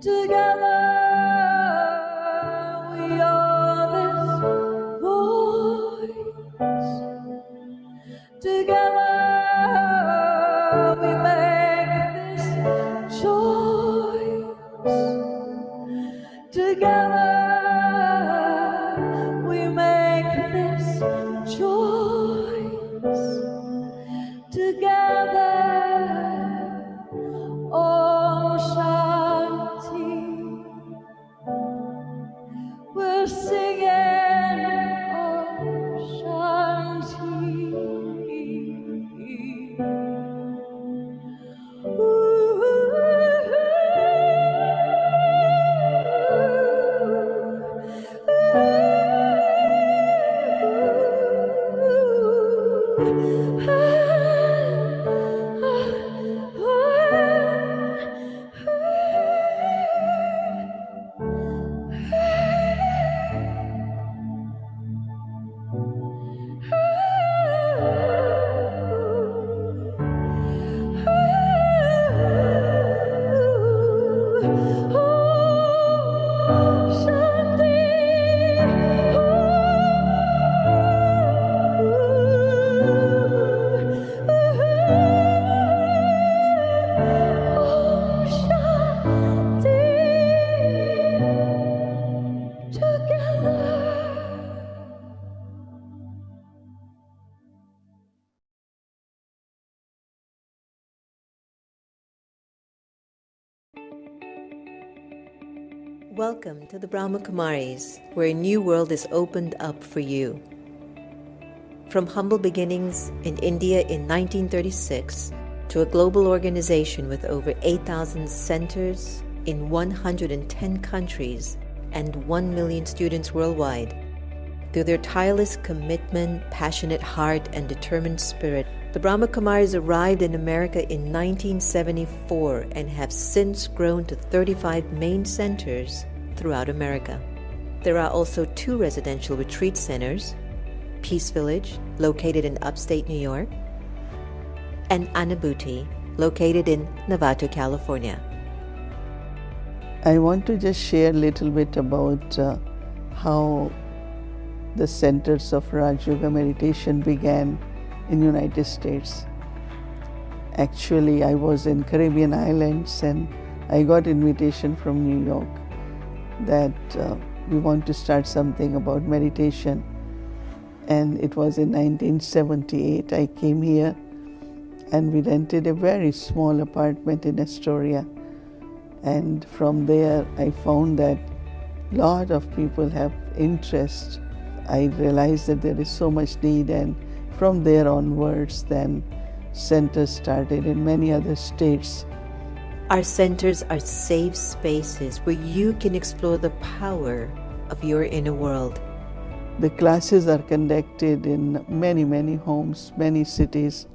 Together we are this voice. Together we make this choice. Together we make this choice. Together, Om Shanti. We're singing Om Shanti. Welcome to the Brahma Kumaris, where a new world is opened up for you. From humble beginnings in India in 1936 to a global organization with over 8,000 centers in 110 countries and 1 million students worldwide, through their tireless commitment, passionate heart, and determined spirit, the Brahma Kumaris arrived in America in 1974 and have since grown to 35 main centers throughout America. There are also 2 residential retreat centers, Peace Village, located in upstate New York, and Anubhuti, located in Novato, California. I want to just share a little bit about how the centers of Raj Yoga meditation began in United States. Actually, I was in Caribbean islands and I got invitation from New York that we want to start something about meditation. And it was in 1978 I came here and we rented a very small apartment in Astoria. And from there I found that a lot of people have interest. I realized that there is so much need, and from there onwards then centers started in many other states. Our centers are safe spaces where you can explore the power of your inner world. The classes are conducted in many homes, many cities,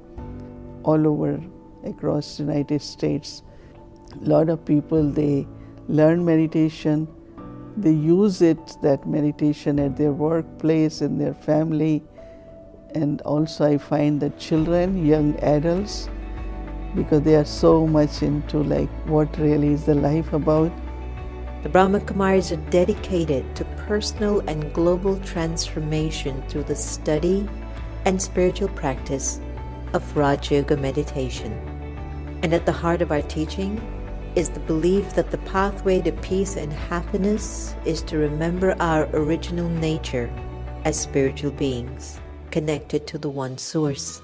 all over across the United States. A lot of people, they learn meditation, they use it, that meditation, at their workplace, in their family, and also I find that children, young adults, because they are so much into like what really is the life about. The Brahma Kumaris are dedicated to personal and global transformation through the study and spiritual practice of Raj Yoga meditation. And at the heart of our teaching is the belief that the pathway to peace and happiness is to remember our original nature as spiritual beings, connected to the One Source.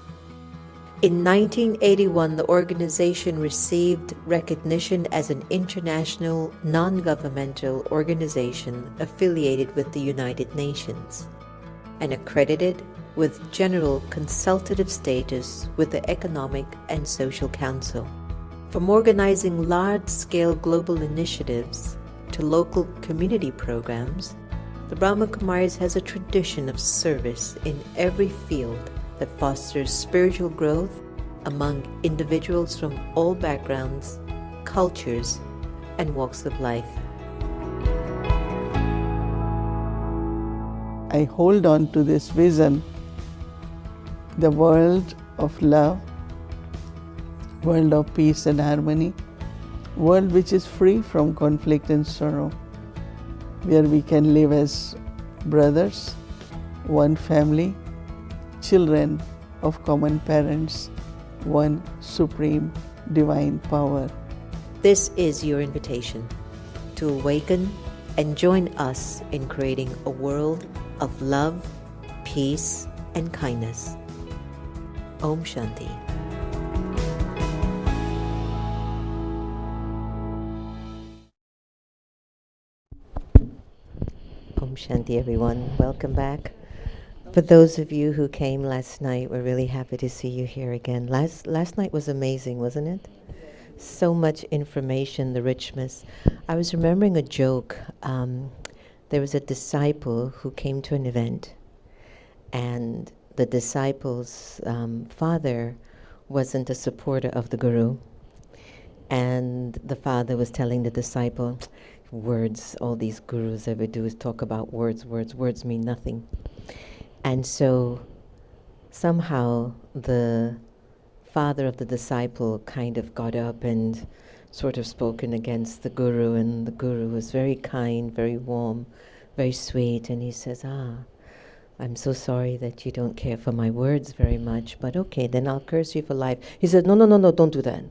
In 1981, the organization received recognition as an international non-governmental organization affiliated with the United Nations and accredited with general consultative status with the Economic and Social Council. From organizing large-scale global initiatives to local community programs, the Brahma Kumaris has a tradition of service in every field that fosters spiritual growth among individuals from all backgrounds, cultures, and walks of life. I hold on to this vision, the world of love, world of peace and harmony, world which is free from conflict and sorrow, where we can live as brothers, one family, children of common parents, one supreme divine power. This is your invitation to awaken and join us in creating a world of love, peace, and kindness. Om Shanti. Om Shanti, everyone. Welcome back. For those of you who came last night, we're really happy to see you here again. Last night was amazing, wasn't it? So much information, the richness. I was remembering a joke. There was a disciple who came to an event, and the disciple's father wasn't a supporter of the Guru. And the father was telling the disciple, words, all these gurus ever do is talk about words, words mean nothing. And so somehow the father of the disciple kind of got up and sort of spoken against the Guru, and the Guru was very kind, very warm, very sweet, and he says, I'm so sorry that you don't care for my words very much, but okay, then I'll curse you for life. He said, no, don't do that.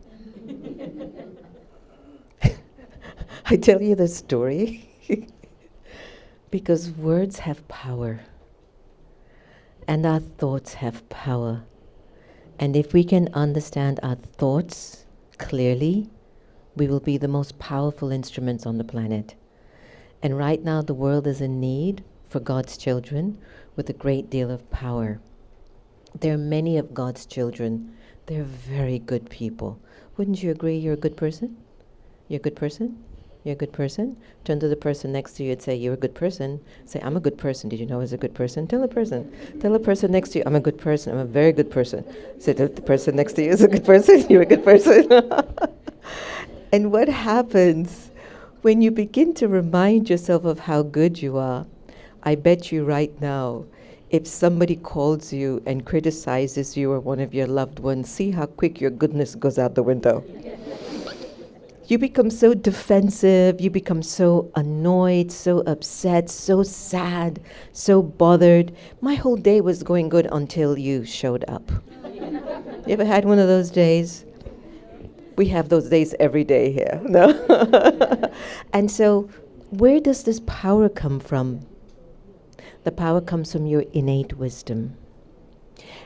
I tell you the story because words have power. And our thoughts have power. And if we can understand our thoughts clearly, we will be the most powerful instruments on the planet. And right now the world is in need for God's children with a great deal of power. There are many of God's children. They're very good people. Wouldn't you agree you're a good person? You're a good person? You're a good person? Turn to the person next to you and say, you're a good person. Say, I'm a good person. Did you know I was a good person? Tell a person next to you, I'm a good person. I'm a very good person. Say, the person next to you is a good person. You're a good person. And what happens when you begin to remind yourself of how good you are? I bet you right now, if somebody calls you and criticizes you or one of your loved ones, see how quick your goodness goes out the window. You become so defensive, you become so annoyed, so upset, so sad, so bothered. My whole day was going good until you showed up. You ever had one of those days? We have those days every day here, no? And so, where does this power come from? The power comes from your innate wisdom.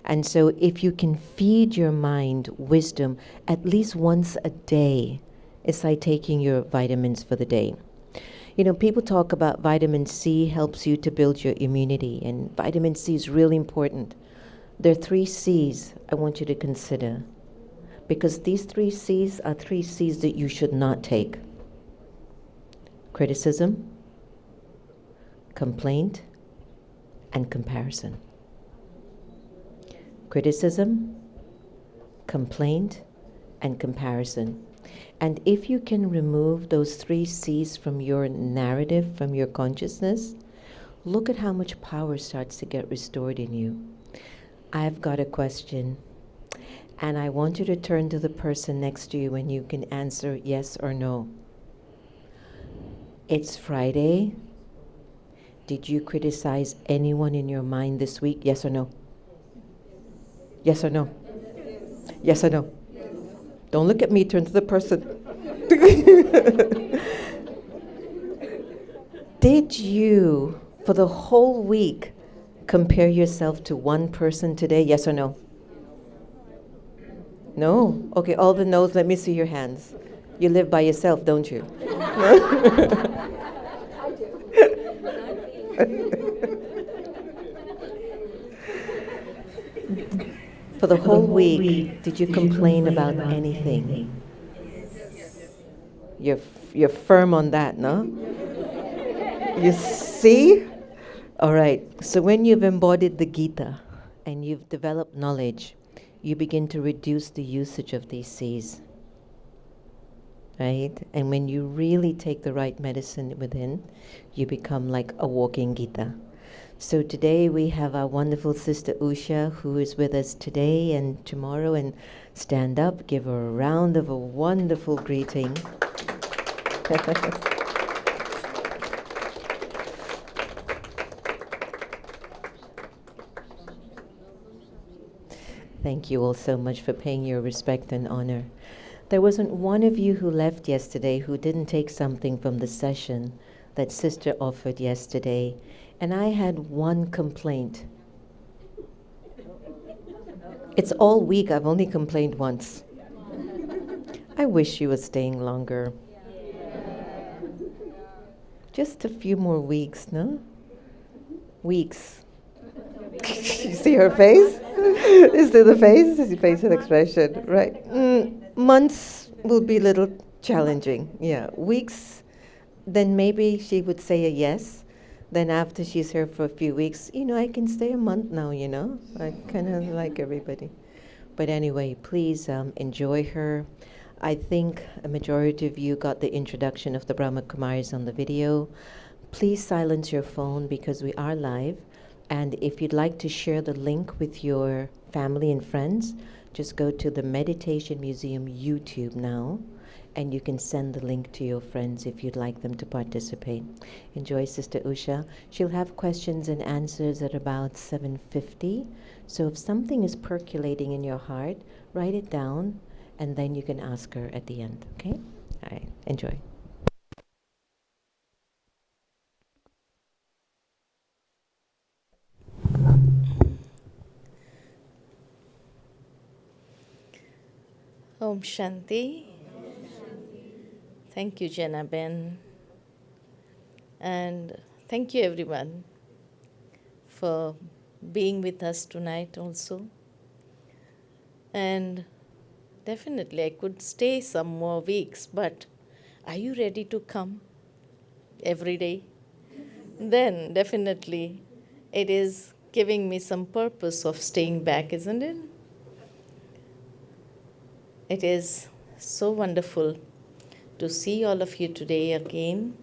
And so, if you can feed your mind wisdom at least once a day, it's like taking your vitamins for the day. You know, people talk about vitamin C helps you to build your immunity, and vitamin C is really important. There are 3 C's I want you to consider, because these 3 C's are 3 C's that you should not take. Criticism, complaint, and comparison. Criticism, complaint, and comparison. And if you can remove those 3 C's from your narrative, from your consciousness, look at how much power starts to get restored in you. I've got a question, and I want you to turn to the person next to you and you can answer yes or no. It's Friday. Did you criticize anyone in your mind this week? Yes or no? Yes or no? Yes or no? Don't look at me, turn to the person. Did you, for the whole week, compare yourself to one person today? Yes or no? No? Okay, all the no's, let me see your hands. You live by yourself, don't you? For the whole week, did you complain about anything? You're firm on that, no? You see? All right. So when you've embodied the Gita and you've developed knowledge, you begin to reduce the usage of these C's. Right? And when you really take the right medicine within, you become like a walking Gita. So today we have our wonderful Sister Usha, who is with us today and tomorrow. And stand up, give her a round of a wonderful greeting. Thank you all so much for paying your respect and honor. There wasn't one of you who left yesterday who didn't take something from the session that Sister offered yesterday. And I had one complaint. It's all week, I've only complained once. I wish she was staying longer. Just a few more weeks, no? Weeks. You see her face? Is there the face? Is the facial expression? Right. Months will be a little challenging. Yeah. Weeks, then maybe she would say a yes. Then after she's here for a few weeks, I can stay a month now, I kind of like everybody. But anyway, please enjoy her. I think a majority of you got the introduction of the Brahma Kumaris on the video. Please silence your phone because we are live. And if you'd like to share the link with your family and friends, just go to the Meditation Museum YouTube now, and you can send the link to your friends if you'd like them to participate. Enjoy Sister Usha. She'll have questions and answers at about 7:50. So if something is percolating in your heart, write it down, and then you can ask her at the end, okay? All right, enjoy. Om Shanti. Thank you, Jana Ben. And thank you, everyone, for being with us tonight also. And definitely, I could stay some more weeks, but are you ready to come every day? Then definitely it is giving me some purpose of staying back, isn't it? It is so wonderful to see all of you today again.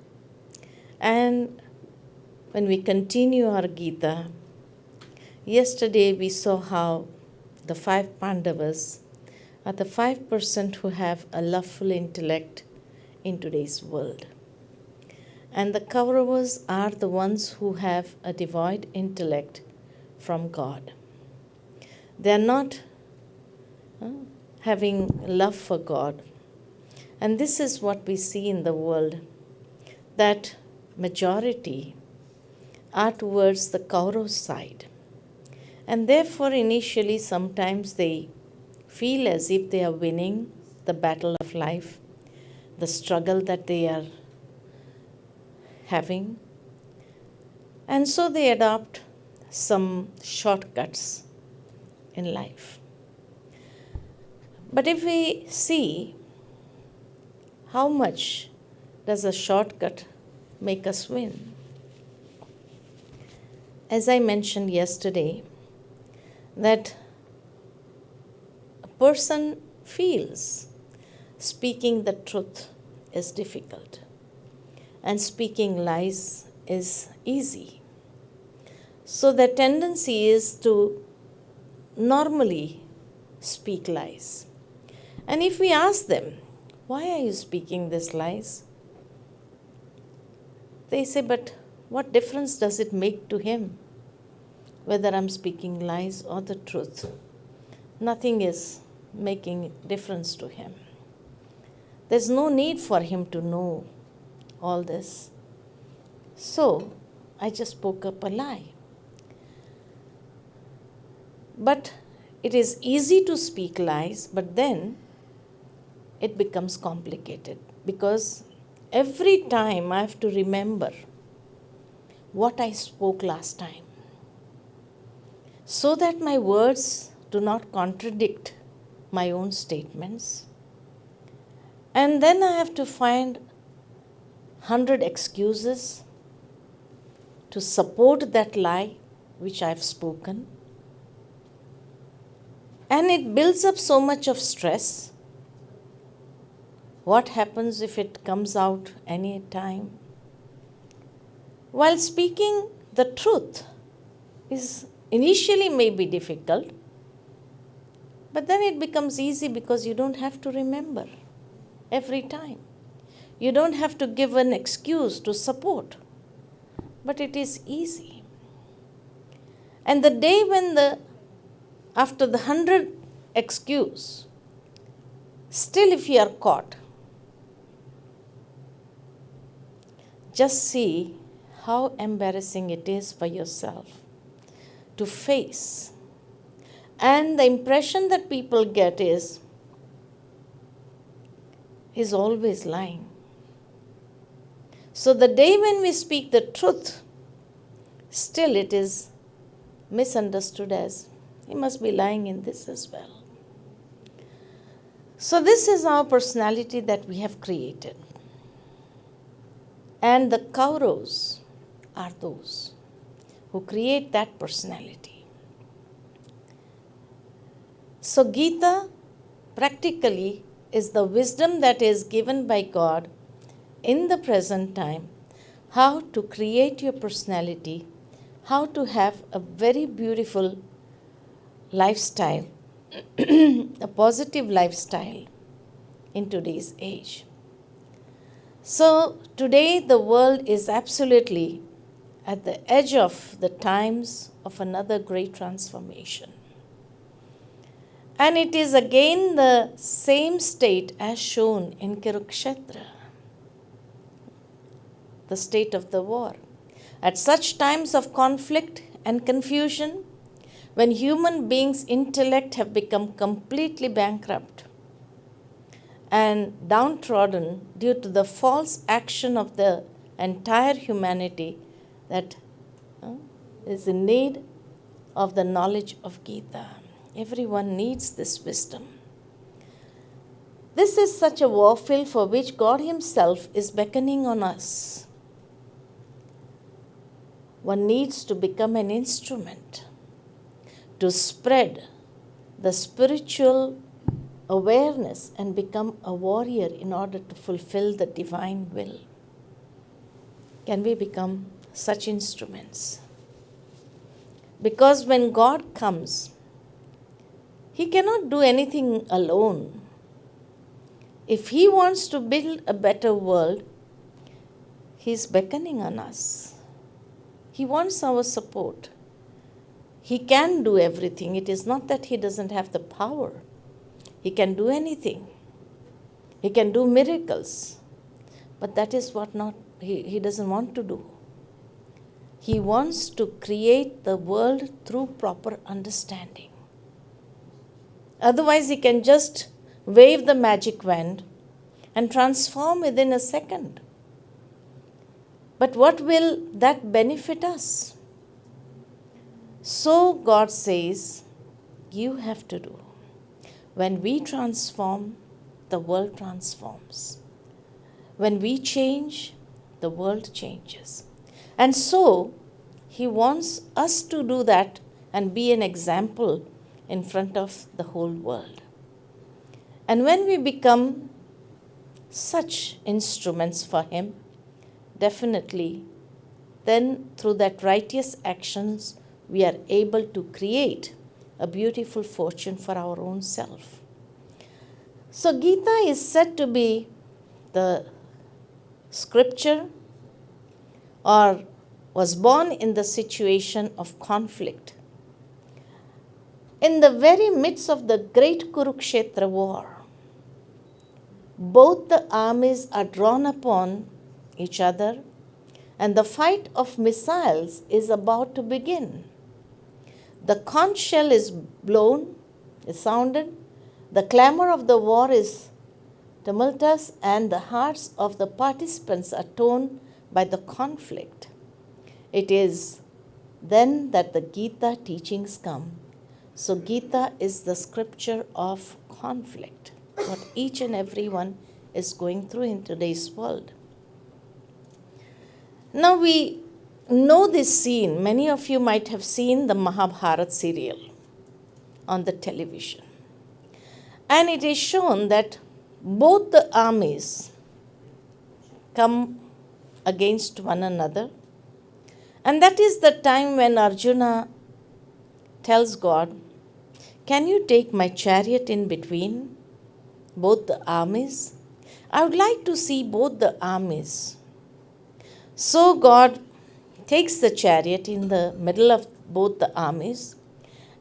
And when we continue our Gita, yesterday we saw how the 5 Pandavas are the 5% who have a loveful intellect in today's world. And the Kauravas are the ones who have a devoid intellect from God. They are not having love for God. And this is what we see in the world, that majority are towards the Kaurav side. And therefore, initially, sometimes they feel as if they are winning the battle of life, the struggle that they are having. And so they adopt some shortcuts in life. But if we see how much does a shortcut make us win? As I mentioned yesterday, that a person feels speaking the truth is difficult and speaking lies is easy. So the tendency is to normally speak lies. And if we ask them, why are you speaking these lies? They say, but what difference does it make to him whether I'm speaking lies or the truth? Nothing is making difference to him. There's no need for him to know all this. So I just spoke up a lie. But it is easy to speak lies, but then it becomes complicated because every time I have to remember what I spoke last time so that my words do not contradict my own statements. And then I have to find 100 excuses to support that lie which I have spoken. And it builds up so much of stress. What happens if it comes out any time? While speaking the truth, is initially may be difficult, but then it becomes easy because you don't have to remember every time. You don't have to give an excuse to support, but it is easy. And the day when after the 100 excuse, still if you are caught, just see how embarrassing it is for yourself to face. And the impression that people get is, he's always lying. So the day when we speak the truth, still it is misunderstood as, he must be lying in this as well. So this is our personality that we have created. And the Kauravas are those who create that personality. So Gita practically is the wisdom that is given by God in the present time, how to create your personality, how to have a very beautiful lifestyle, a positive lifestyle in today's age. So today the world is absolutely at the edge of the times of another great transformation. And it is again the same state as shown in Kurukshetra, the state of the war. At such times of conflict and confusion, when human beings' intellect have become completely bankrupt and downtrodden due to the false action of the entire humanity that is in need of the knowledge of Gita. Everyone needs this wisdom. This is such a warfield for which God Himself is beckoning on us. One needs to become an instrument to spread the spiritual awareness and become a warrior in order to fulfill the divine will. Can we become such instruments? Because when God comes, He cannot do anything alone. If He wants to build a better world, He is beckoning on us. He wants our support. He can do everything. It is not that He doesn't have the power. He can do anything. He can do miracles. But that is what He doesn't want to do. He wants to create the world through proper understanding. Otherwise, He can just wave the magic wand and transform within a second. But what will that benefit us? So God says, you have to do. When we transform, the world transforms. When we change, the world changes. And so, He wants us to do that and be an example in front of the whole world. And when we become such instruments for Him, definitely, then through that righteous actions, we are able to create a beautiful fortune for our own self. So Gita is said to be the scripture or was born in the situation of conflict. In the very midst of the great Kurukshetra war, both the armies are drawn upon each other and the fight of missiles is about to begin. The conch shell is sounded, the clamor of the war is tumultuous, and the hearts of the participants are torn by the conflict. It is then that the Gita teachings come. So Gita is the scripture of conflict, what each and every one is going through in today's world. Now we know this scene. Many of you might have seen the Mahabharata serial on the television. And it is shown that both the armies come against one another. And that is the time when Arjuna tells God, "Can you take my chariot in between both the armies? I would like to see both the armies." So God takes the chariot in the middle of both the armies,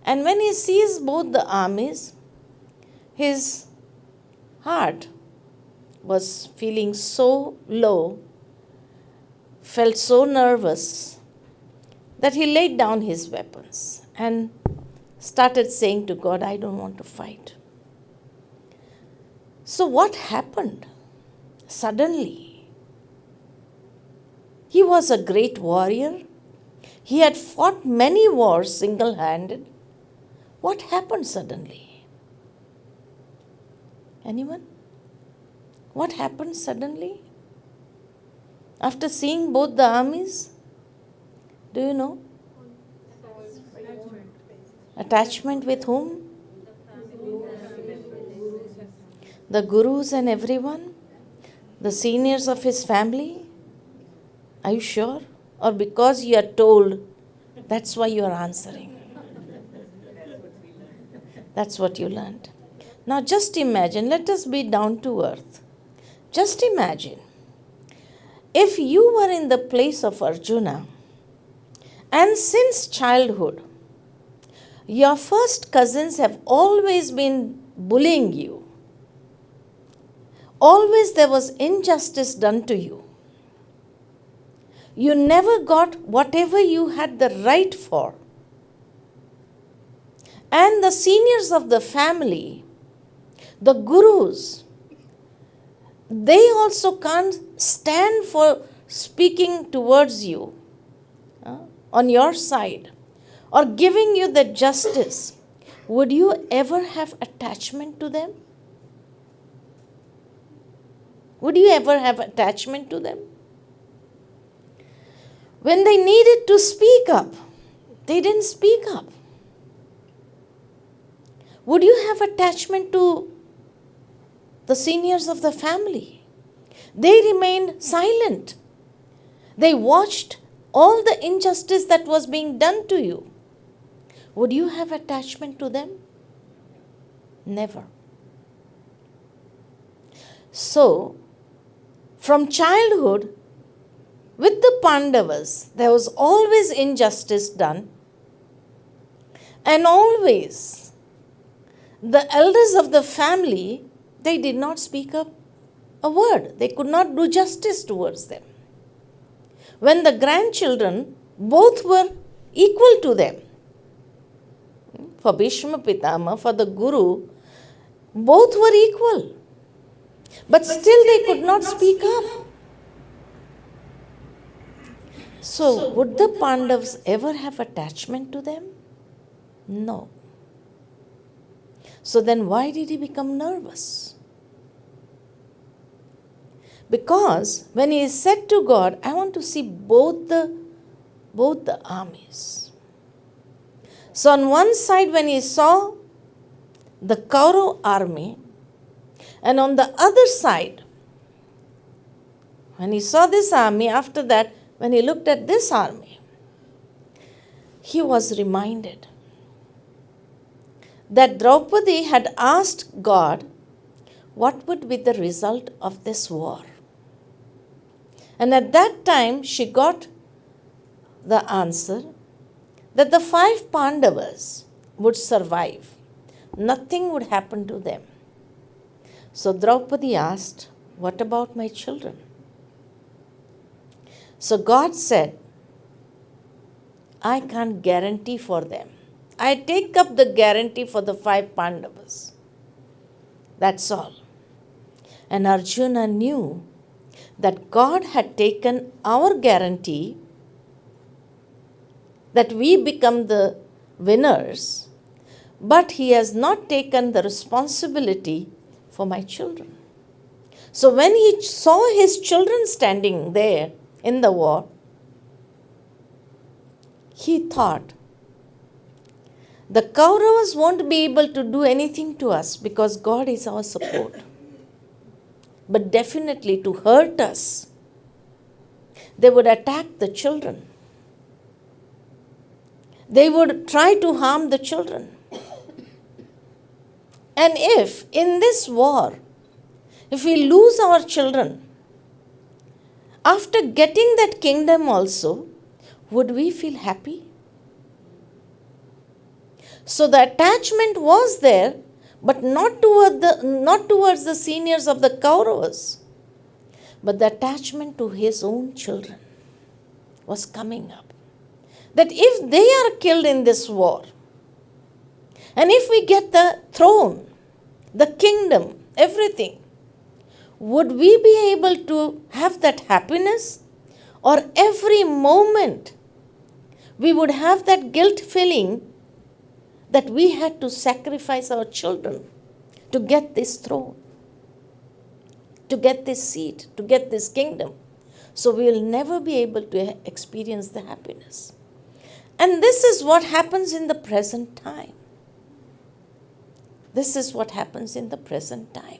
and when he sees both the armies, his heart was feeling so low, felt so nervous, that he laid down his weapons and started saying to God, "I don't want to fight." So what happened? Suddenly, he was a great warrior. He had fought many wars single-handed. What happened suddenly? Anyone? What happened suddenly? After seeing both the armies? Do you know? Attachment with whom? The gurus and everyone? The seniors of his family? Are you sure? Or because you are told, that's why you are answering? That's what you learned. Now just imagine, let us be down to earth. Just imagine, if you were in the place of Arjuna, and since childhood, your first cousins have always been bullying you. Always there was injustice done to you. You never got whatever you had the right for. And the seniors of the family, the gurus, they also can't stand for speaking towards you on your side or giving you the justice. Would you ever have attachment to them? Would you ever have attachment to them? When they needed to speak up, they didn't speak up. Would you have attachment to the seniors of the family? They remained silent. They watched all the injustice that was being done to you. Would you have attachment to them? Never. So, from childhood, with the Pandavas, there was always injustice done, and always the elders of the family, they did not speak up a word. They could not do justice towards them. When the grandchildren, both were equal to them. For Bhishma Pitama, for the Guru, both were equal. But still they could not speak up. So, would the Pandavas ever have attachment to them? No. So then why did he become nervous? Because when he said to God, "I want to see both the armies." So on one side, when he saw the Kaurav army, and on the other side, when he saw this army, after that, when he looked at this army, he was reminded that Draupadi had asked God what would be the result of this war. And at that time, she got the answer that the 5 Pandavas would survive. Nothing would happen to them. So Draupadi asked, "What about my children?" So God said, "I can't guarantee for them. I take up the guarantee for the 5 Pandavas. That's all." And Arjuna knew that God had taken our guarantee that we become the winners, but he has not taken the responsibility for my children. So when he saw his children standing there in the war, he thought, the Kauravas won't be able to do anything to us because God is our support. But definitely to hurt us, they would attack the children. they would try to harm the children. And if in this war, if we lose our children, after getting that kingdom also, would we feel happy? So the attachment was there, but not towards the seniors of the Kauravas, but the attachment to his own children was coming up. That if they are killed in this war, and if we get the throne, the kingdom, everything, would we be able to have that happiness? Or every moment we would have that guilt feeling that we had to sacrifice our children to get this throne, to get this seat, to get this kingdom. So we will never be able to experience the happiness. And this is what happens in the present time. This is what happens in the present time.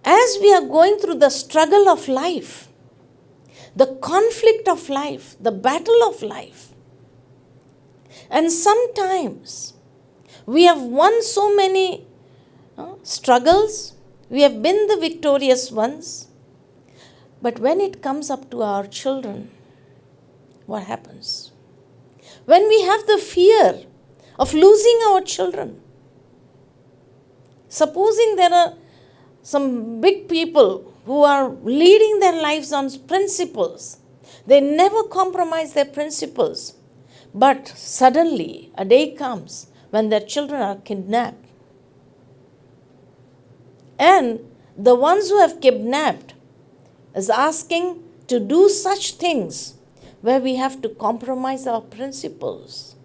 As we are going through the struggle of life, the conflict of life, the battle of life, and sometimes we have won so many struggles, we have been the victorious ones, but when it comes up to our children, what happens? When we have the fear of losing our children, supposing there are some big people who are leading their lives on principles, they never compromise their principles, but suddenly a day comes when their children are kidnapped. And the ones who have kidnapped is asking to do such things where we have to compromise our principles.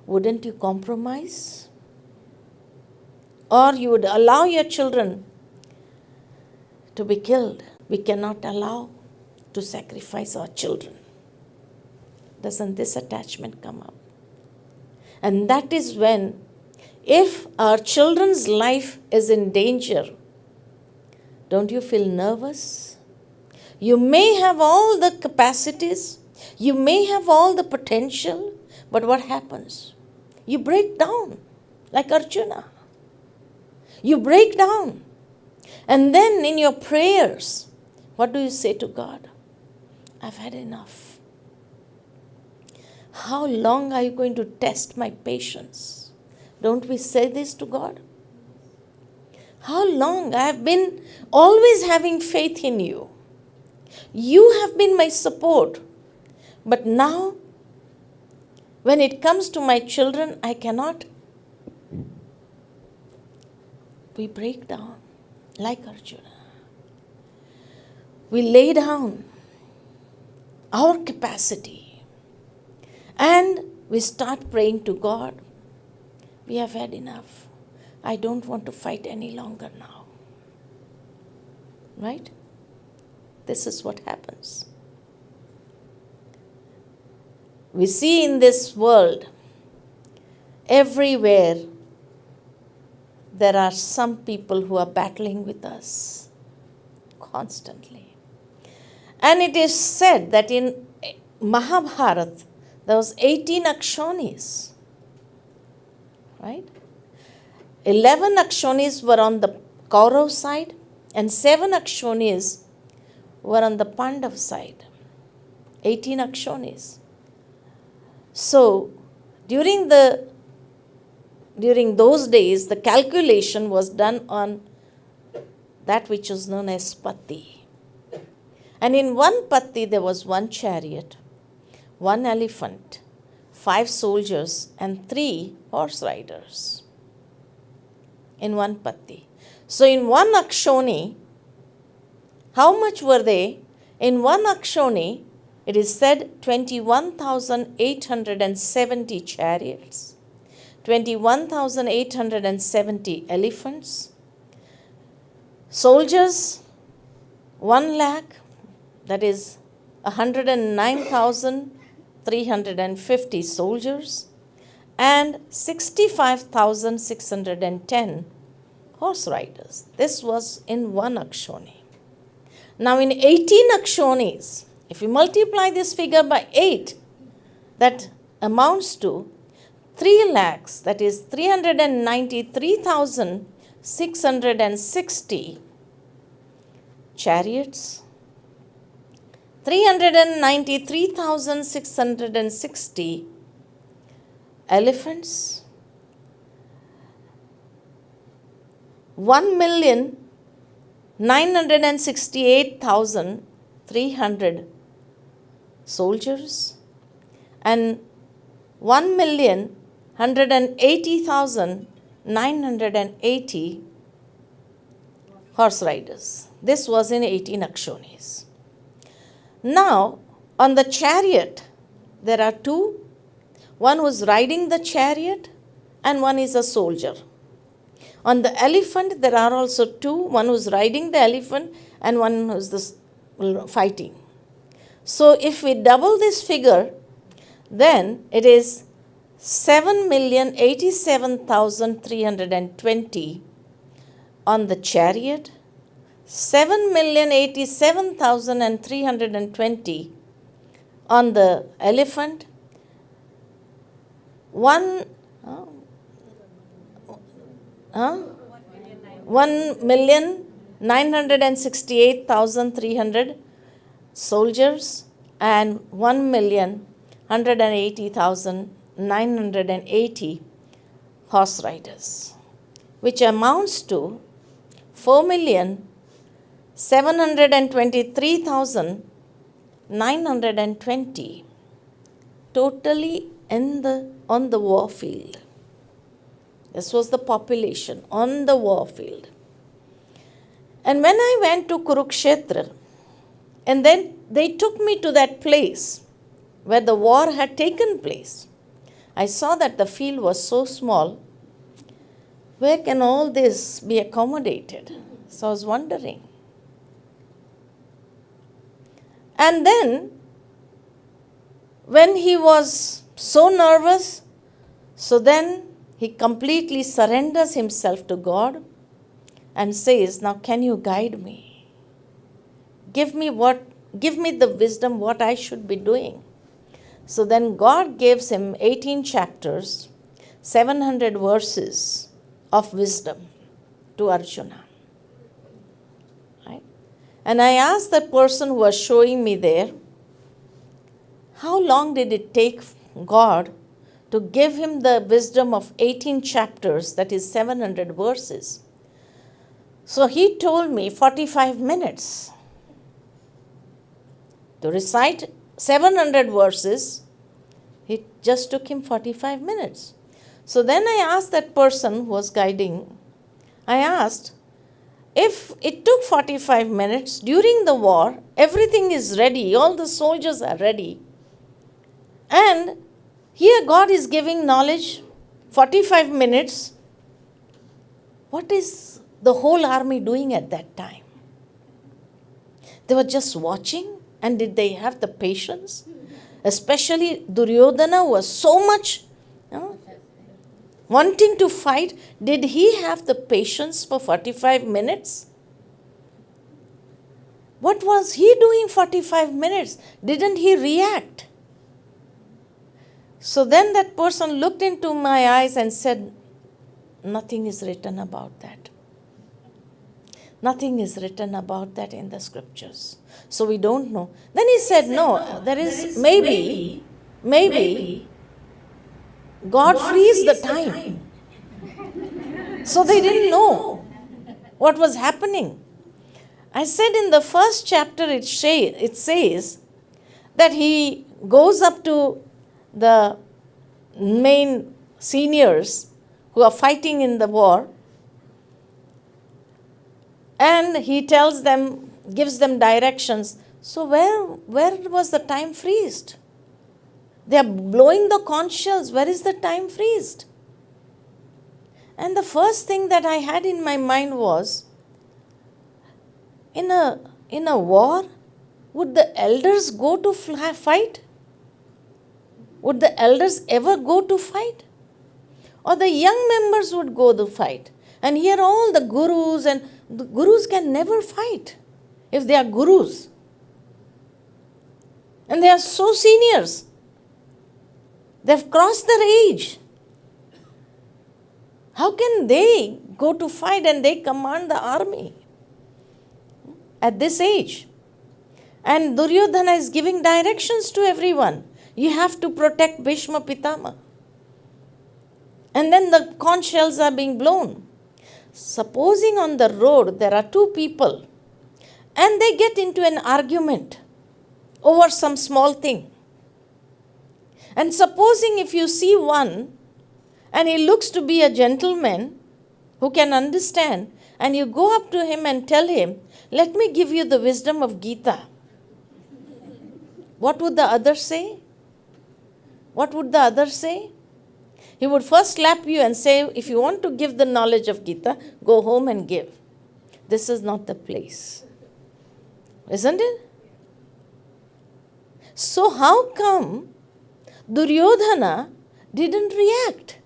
Wouldn't you compromise? Or you would allow your children to be killed? We cannot allow to sacrifice our children. Doesn't this attachment come up? And that is when, if our children's life is in danger, don't you feel nervous? You may have all the capacities, you may have all the potential, but what happens? You break down like Arjuna. You break down. And then in your prayers, what do you say to God? I've had enough. How long are you going to test my patience? Don't we say this to God? How long? I have been always having faith in you. You have been my support. But now, when it comes to my children, I cannot. We break down like Arjuna. We lay down our capacity and we start praying to God. We have had enough. I don't want to fight any longer now. Right? This is what happens. We see in this world, everywhere, there are some people who are battling with us constantly. And it is said that in Mahabharata, there was 18 Akshonis. Right? 11 Akshonis were on the Kaurav side and 7 Akshonis were on the Pandav side. 18 Akshonis. So, during those days, the calculation was done on that which is known as Patti. And in one Patti, there was one chariot, one elephant, 5 soldiers, and 3 horse riders. In one Patti. So in one Akshoni, how much were they? In one Akshoni, it is said 21,870 chariots, 21,870 elephants, soldiers, 1 lakh, that is 109,350 soldiers, and 65,610 horse riders. This was in one Akshoni. Now in 18 Akshonis, if you multiply this figure by 8, that amounts to 3 lakhs, that is 393,660 chariots, 393,660 elephants, 1,968,300 soldiers, and 1,180,980 horse riders. This was in 18 Akshonis. Now, on the chariot, there are two. One who is riding the chariot and one is a soldier. On the elephant, there are also two. One who is riding the elephant and one who is fighting. So, if we double this figure, then it is 7,087,320 on the chariot, 7,087,320 on the elephant, 1,968,300 soldiers and 1,180,980 horse riders, which amounts to 4,723,920 totally on the war field. This was the population on the war field. And when I went to Kurukshetra, and then they took me to that place where the war had taken place, I saw that the field was so small. Where can all this be accommodated? So I was wondering. And then, when he was so nervous, so then he completely surrenders himself to God and says, now can you guide me? Give me the wisdom what I should be doing. So then God gives him 18 chapters, 700 verses of wisdom to Arjuna. Right? And I asked the person who was showing me there, how long did it take God to give him the wisdom of 18 chapters, that is 700 verses? So he told me 45 minutes. To recite 700 verses, it just took him 45 minutes. So then I asked that person who was guiding, I asked, if it took 45 minutes during the war, everything is ready, all the soldiers are ready, and here God is giving knowledge, 45 minutes, what is the whole army doing at that time? They were just watching, and did they have the patience? Especially Duryodhana was so much wanting to fight. Did he have the patience for 45 minutes? What was he doing 45 minutes? Didn't he react? So then that person looked into my eyes and said, nothing is written about that. Nothing is written about that in the scriptures. So we don't know. Then he said, no, there is maybe God frees the time. So they didn't know what was happening. I said in the first chapter it says that he goes up to the main seniors who are fighting in the war, and he tells them, gives them directions. So where was the time freezed? They are blowing the conch shells. Where is the time freezed? And the first thing that I had in my mind was, in a war, would the elders go to fight? Would the elders ever go to fight? Or the young members would go to fight? And here all the gurus, and the gurus can never fight if they are gurus. And they are so seniors. They've crossed their age. How can they go to fight and they command the army at this age? And Duryodhana is giving directions to everyone. You have to protect Bhishma Pitama. And then the conch shells are being blown. Supposing on the road there are two people and they get into an argument over some small thing. And supposing if you see one and he looks to be a gentleman who can understand, and you go up to him and tell him, let me give you the wisdom of Gita. What would the other say? What would the other say? He would first slap you and say, if you want to give the knowledge of Gita, go home and give. This is not the place. Isn't it? So how come Duryodhana didn't react?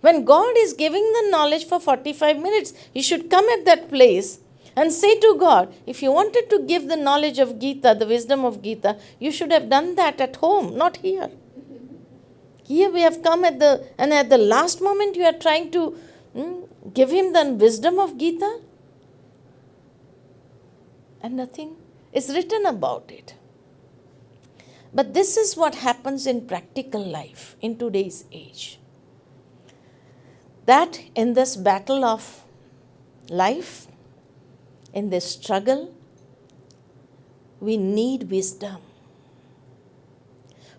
When God is giving the knowledge for 45 minutes, he should come at that place and say to God, if you wanted to give the knowledge of Gita, the wisdom of Gita, you should have done that at home, not here. Here we have come at the last moment you are trying to give him the wisdom of Gita. And nothing is written about it. But this is what happens in practical life in today's age. That in this battle of life, in this struggle, we need wisdom.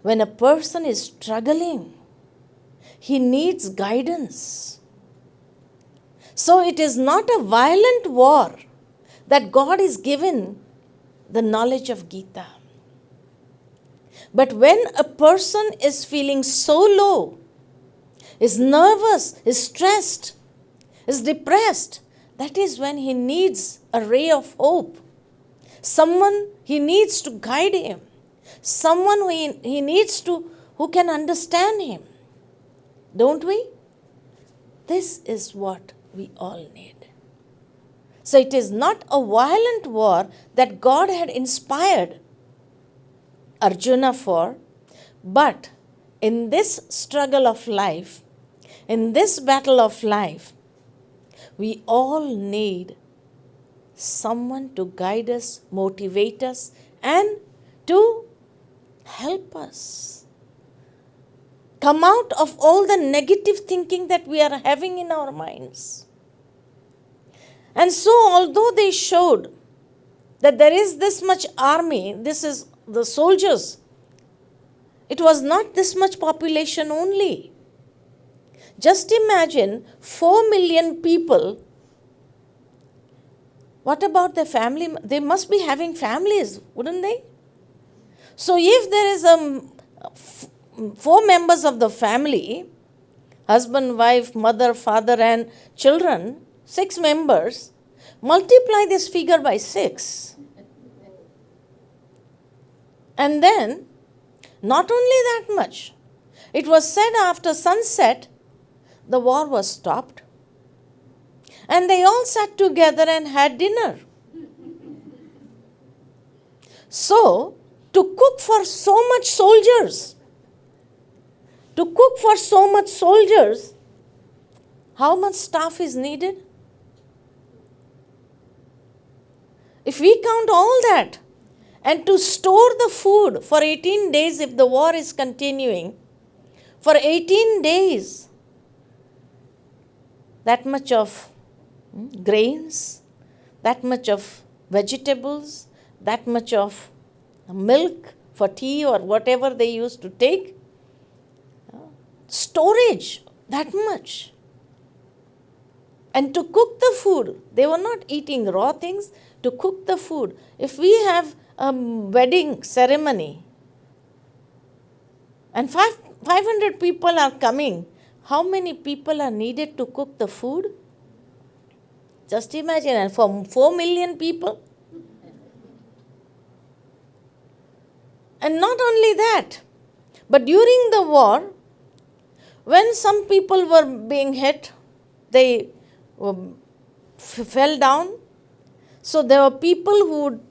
When a person is struggling, he needs guidance. So it is not a violent war that God is given the knowledge of Gita. But when a person is feeling so low, is nervous, is stressed, is depressed, that is when he needs a ray of hope. Someone he needs to guide him. Someone he needs to, who can understand him. Don't we? This is what we all need. So it is not a violent war that God had inspired Arjuna for, but in this struggle of life, in this battle of life, we all need someone to guide us, motivate us, and to help us come out of all the negative thinking that we are having in our minds. And so, although they showed that there is this much army, this is the soldiers, it was not this much population only. Just imagine 4 million people. What about their family? They must be having families, wouldn't they? So if there is 4 members of the family, husband, wife, mother, father and children, 6 members, multiply this figure by 6. And then, not only that much, it was said after sunset, the war was stopped. And they all sat together and had dinner. So, to cook for so much soldiers, how much staff is needed? If we count all that, and to store the food for 18 days if the war is continuing, for 18 days, that much of grains, that much of vegetables, that much of milk for tea or whatever they used to take, storage, that much. And to cook the food, they were not eating raw things, to cook the food. If we have a wedding ceremony and 500 people are coming, how many people are needed to cook the food? Just imagine, and for 4 million people. And not only that, but during the war, when some people were being hit, they fell down. So there were people who would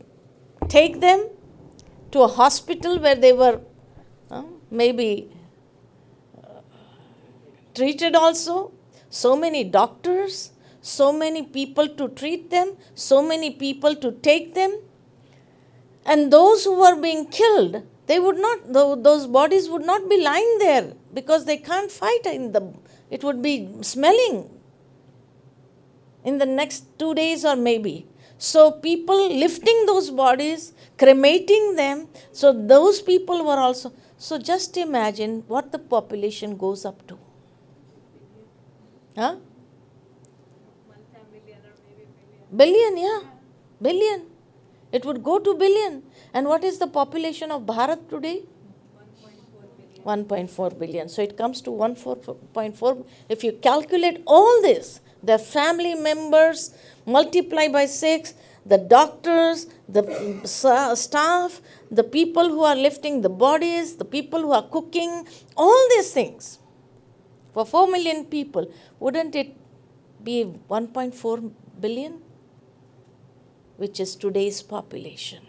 take them to a hospital where they were maybe treated also. So many doctors, so many people to treat them, so many people to take them. And those who were being killed, they would not, those bodies would not be lying there because they can't fight it would be smelling in the next 2 days or maybe. So people lifting those bodies, cremating them, so those people were also. So just imagine what the population goes up to. Huh? Billion, yeah. Billion. It would go to billion. And what is the population of Bharat today? 1.4 billion. So it comes to 1.4. If you calculate all this, the family members, multiply by 6, the doctors, the staff, the people who are lifting the bodies, the people who are cooking, all these things. For 4 million people, wouldn't it be 1.4 billion? Which is today's population.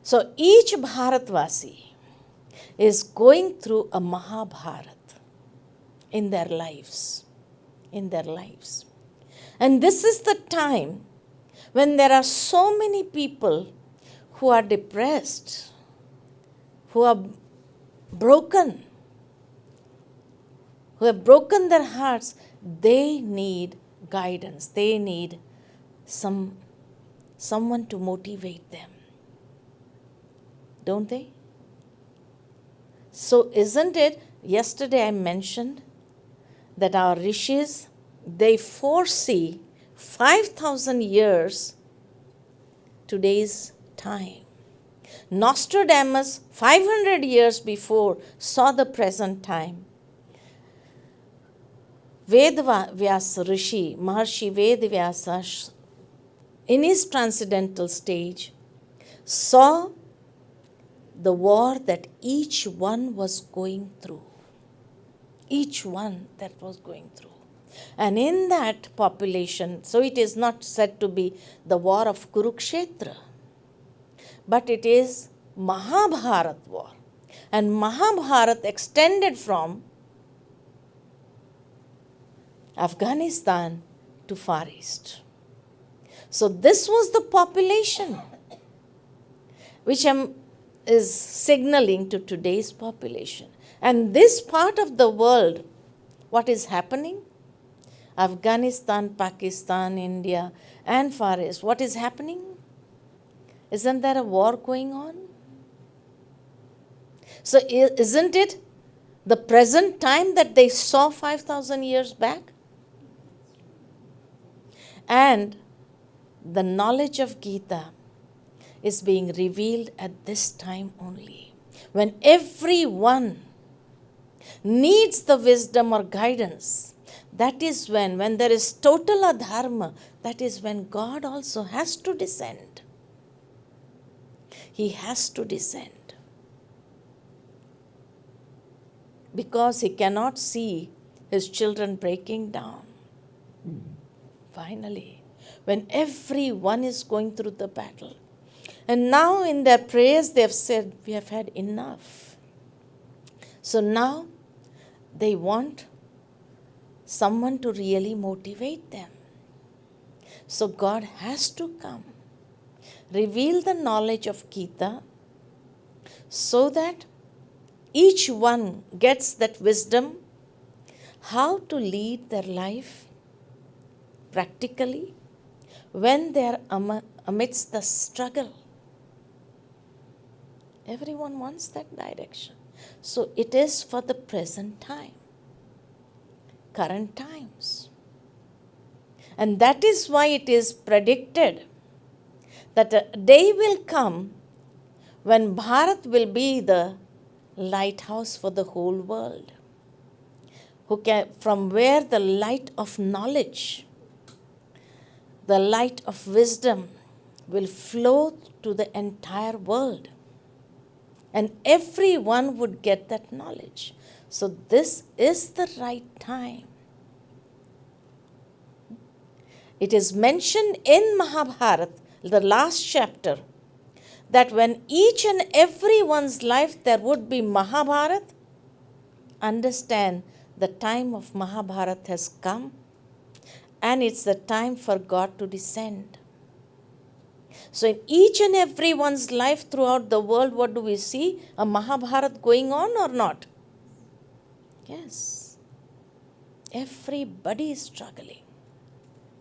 So each Bharatvasi is going through a Mahabharat in their lives. In their lives. And this is the time when there are so many people who are depressed, who are broken, who have broken their hearts. They need guidance. They need someone to motivate them. Don't they? So isn't it, yesterday I mentioned that our rishis, they foresee 5,000 years today's time. Nostradamus, 500 years before, saw the present time. Vedavyasa Rishi, Maharshi Vedavyasa, in his transcendental stage, saw the war that each one was going through. Each one that was going through. And in that population, so it is not said to be the war of Kurukshetra, but it is Mahabharat war. And Mahabharat extended from Afghanistan to Far East. So this was the population which is signaling to today's population. And this part of the world, what is happening? Afghanistan, Pakistan, India, and Far East, what is happening? Isn't there a war going on? So isn't it the present time that they saw 5,000 years back? And the knowledge of Gita is being revealed at this time only. When everyone needs the wisdom or guidance, that is when there is total adharma, that is when God also has to descend. He has to descend. Because he cannot see his children breaking down. Finally, when everyone is going through the battle. And now in their prayers they have said, we have had enough. So now they want someone to really motivate them. So God has to come, reveal the knowledge of Gita, so that each one gets that wisdom, how to lead their life practically when they are amidst the struggle. Everyone wants that direction. So it is for the present time, current times. And that is why it is predicted that a day will come when Bharat will be the lighthouse for the whole world, from where the light of knowledge, the light of wisdom will flow to the entire world. And everyone would get that knowledge. So this is the right time. It is mentioned in Mahabharata, the last chapter, that when each and everyone's life there would be Mahabharata, understand the time of Mahabharata has come, and it's the time for God to descend. So in each and everyone's life throughout the world, what do we see? A Mahabharata going on or not? Yes. Everybody is struggling.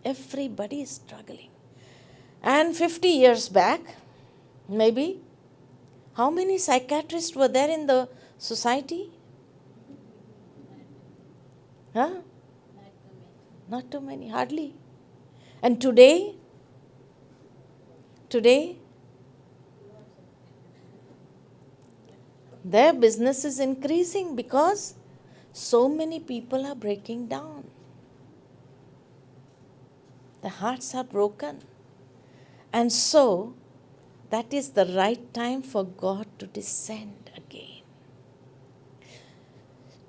Everybody is struggling. And 50 years back, maybe, how many psychiatrists were there in the society? Huh? Not too many, hardly. And today, their business is increasing because so many people are breaking down. The hearts are broken. And so, that is the right time for God to descend again,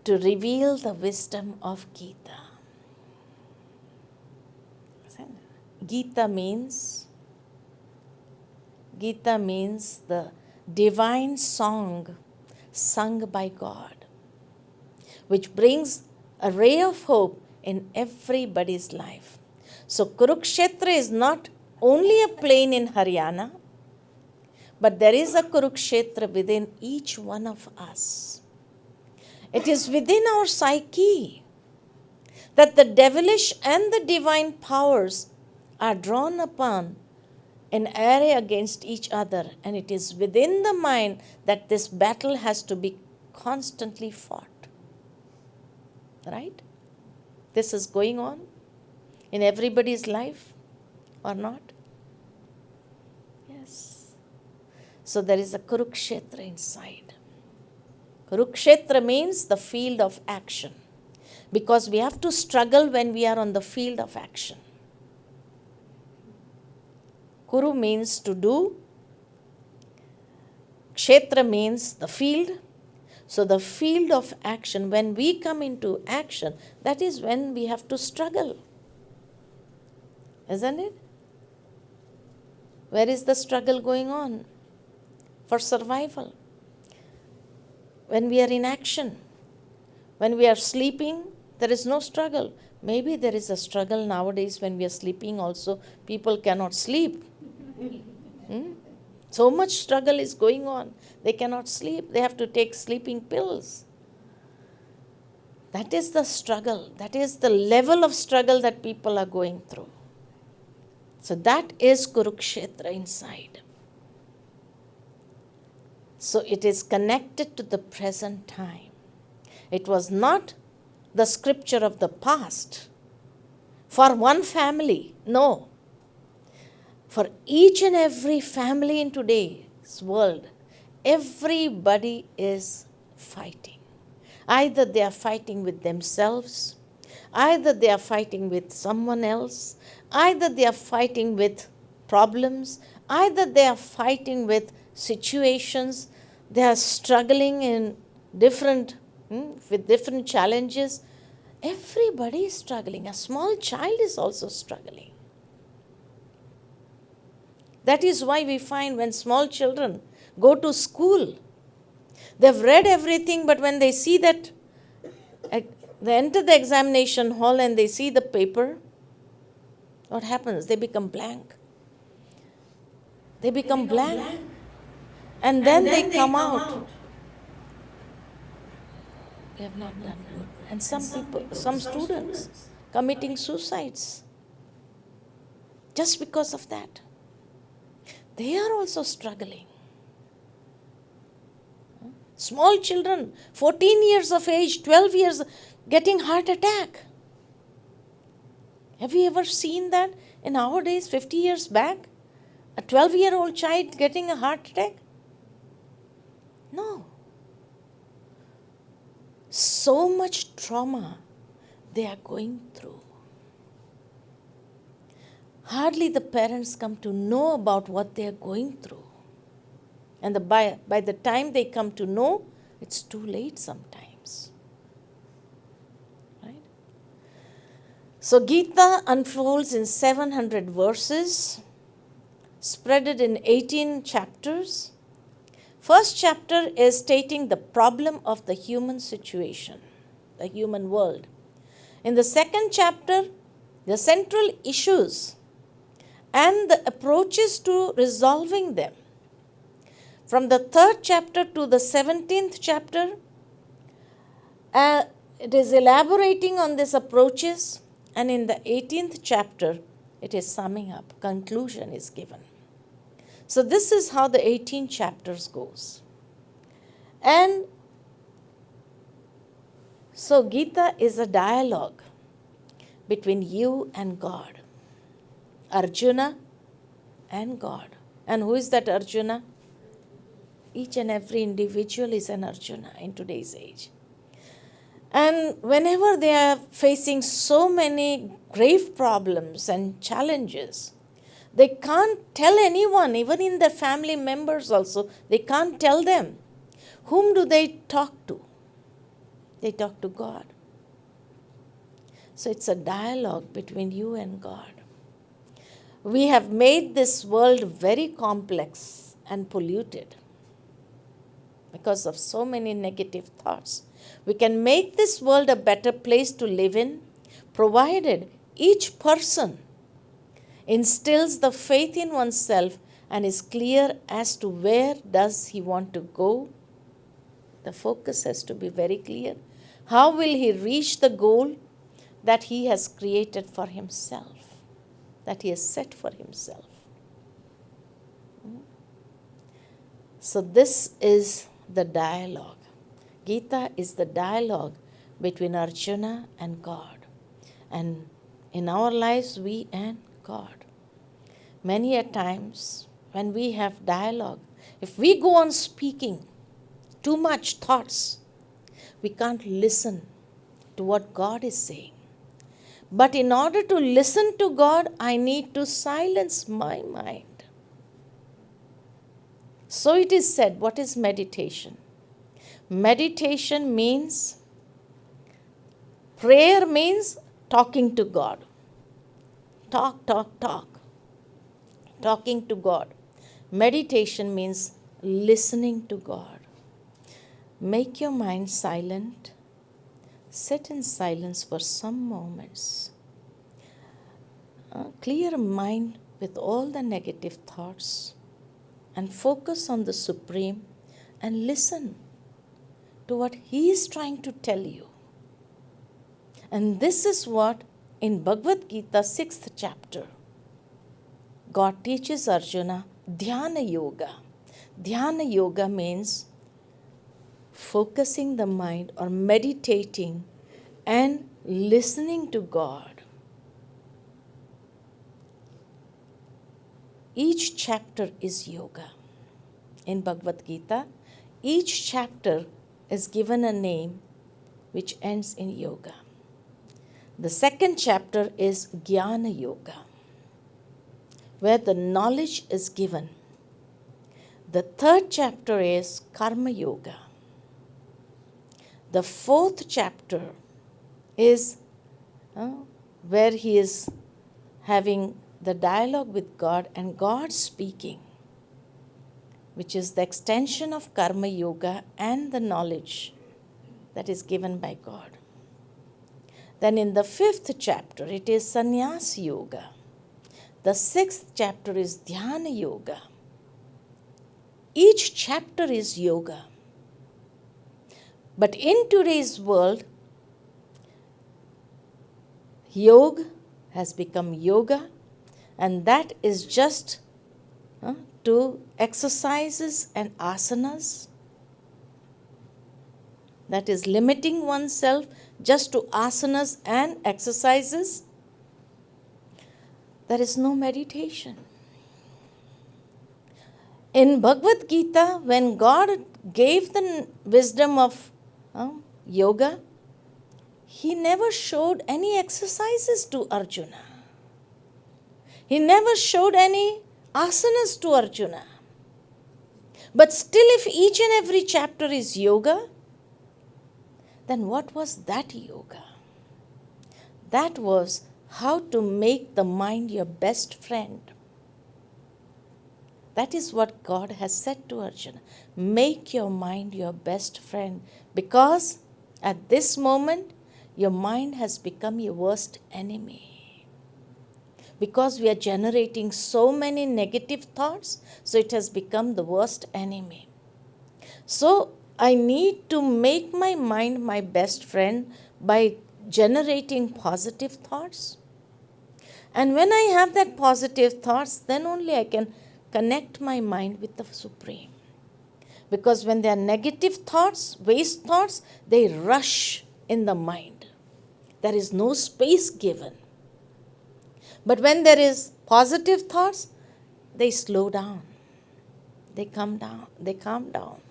to reveal the wisdom of Gita. Gita means the divine song sung by God, which brings a ray of hope in everybody's life. So Kurukshetra is not only a plain in Haryana, but there is a Kurukshetra within each one of us. It is within our psyche that the devilish and the divine powers are drawn upon an array against each other, and it is within the mind that this battle has to be constantly fought. Right? This is going on in everybody's life or not? Yes. So there is a Kurukshetra inside. Kurukshetra means the field of action, because we have to struggle when we are on the field of action. Kuru means to do. Kshetra means the field. So the field of action, when we come into action, that is when we have to struggle. Isn't it? Where is the struggle going on? For survival. When we are in action. When we are sleeping, there is no struggle. Maybe there is a struggle nowadays when we are sleeping also. People cannot sleep. So much struggle is going on. They cannot sleep. They have to take sleeping pills. That is the struggle. That is the level of struggle that people are going through. So that is Kurukshetra inside. So it is connected to the present time. It was not the scripture of the past for one family. No. For each and every family in today's world, everybody is fighting. Either they are fighting with themselves, either they are fighting with someone else, either they are fighting with problems, either they are fighting with situations, they are struggling in with different challenges. Everybody is struggling. A small child is also struggling. That is why we find when small children go to school, they've read everything, but when they see that, they enter the examination hall and they see the paper, what happens? They become blank. They become blank. And then they come out. We have not done good. And some students committing suicides just because of that. They are also struggling. Small children, 14 years of age, 12 years, getting heart attack. Have you ever seen that in our days, 50 years back? A 12-year-old child getting a heart attack? No. So much trauma they are going through. Hardly the parents come to know about what they are going through. And by the time they come to know, it's too late sometimes. Right? So Gita unfolds in 700 verses, spreaded in 18 chapters. First chapter is stating the problem of the human situation, the human world. In the second chapter, the central issues and the approaches to resolving them. From the third chapter to the 17th chapter, it is elaborating on these approaches, and in the 18th chapter, it is summing up, conclusion is given. So this is how the 18 chapters goes. And so Gita is a dialogue between you and God, Arjuna and God. And who is that Arjuna? Each and every individual is an Arjuna in today's age. And whenever they are facing so many grave problems and challenges, they can't tell anyone, even in their family members also, they can't tell them. Whom do they talk to? They talk to God. So it's a dialogue between you and God. We have made this world very complex and polluted because of so many negative thoughts. We can make this world a better place to live in, provided each person instills the faith in oneself and is clear as to where does he want to go. The focus has to be very clear. How will he reach the goal that he has created for himself, that he has set for himself? So this is the dialogue. Gita is the dialogue between Arjuna and God. And in our lives, we and God. Many a times when we have dialogue, if we go on speaking too much thoughts, we can't listen to what God is saying. But in order to listen to God, I need to silence my mind. So it is said, what is meditation? Meditation means, prayer means talking to God. Talk. Talking to God. Meditation means listening to God. Make your mind silent. Sit in silence for some moments. Clear mind with all the negative thoughts and focus on the Supreme and listen to what He is trying to tell you. And this is what in Bhagavad Gita 6th chapter, God teaches Arjuna Dhyana Yoga. Dhyana Yoga means focusing the mind or meditating and listening to God. Each chapter is yoga. In Bhagavad Gita, each chapter is given a name which ends in yoga. The second chapter is Jnana Yoga, where the knowledge is given. The third chapter is Karma Yoga. The fourth chapter is where he is having the dialogue with God and God speaking, which is the extension of Karma Yoga and the knowledge that is given by God. Then in the fifth chapter, it is Sannyas Yoga. The sixth chapter is Dhyana Yoga. Each chapter is yoga. But in today's world, yoga has become yoga, and that is just to exercises and asanas. That is limiting oneself just to asanas and exercises. There is no meditation. In Bhagavad Gita, when God gave the wisdom of yoga, He never showed any exercises to Arjuna. He never showed any asanas to Arjuna. But still, if each and every chapter is yoga, then what was that yoga? That was how to make the mind your best friend. That is what God has said to Arjuna. Make your mind your best friend, because At this moment, your mind has become your worst enemy. Because we are generating so many negative thoughts, so it has become the worst enemy. So I need to make my mind my best friend by generating positive thoughts. And when I have that positive thoughts, then only I can connect my mind with the Supreme. Because when there are negative thoughts, waste thoughts, they rush in the mind. There is no space given. But when there is positive thoughts, they slow down. They come down. They calm down.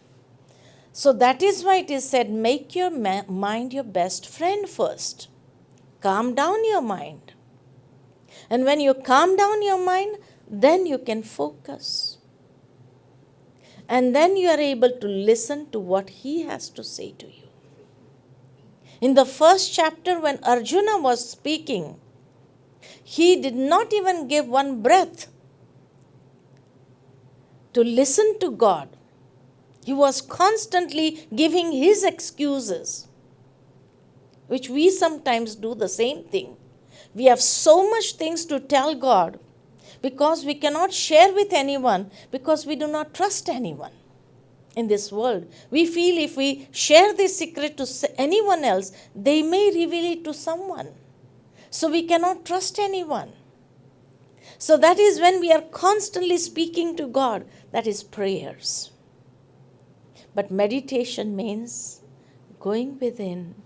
So that is why it is said, make your mind your best friend first. Calm down your mind. And when you calm down your mind, then you can focus. And then you are able to listen to what he has to say to you. In the first chapter, when Arjuna was speaking, he did not even give one breath to listen to God. He was constantly giving his excuses, which we sometimes do the same thing. We have so much things to tell God because we cannot share with anyone because we do not trust anyone in this world. We feel if we share this secret to anyone else, they may reveal it to someone. So we cannot trust anyone. So that is when we are constantly speaking to God. That is prayers. But meditation means going within,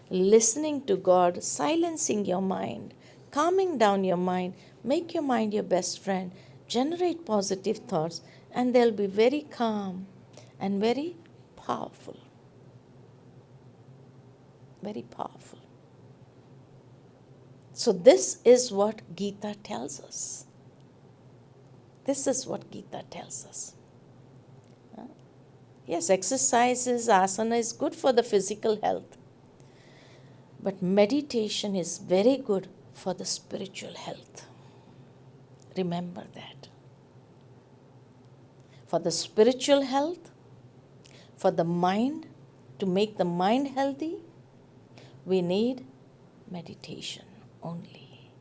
listening to God, silencing your mind, calming down your mind, make your mind your best friend, generate positive thoughts, and they'll be very calm and very powerful. Very powerful. So this is what Gita tells us. This is what Gita tells us. Yes, exercises, asana is good for the physical health. But meditation is very good for the spiritual health. Remember that. For the spiritual health, for the mind, to make the mind healthy, we need meditation only.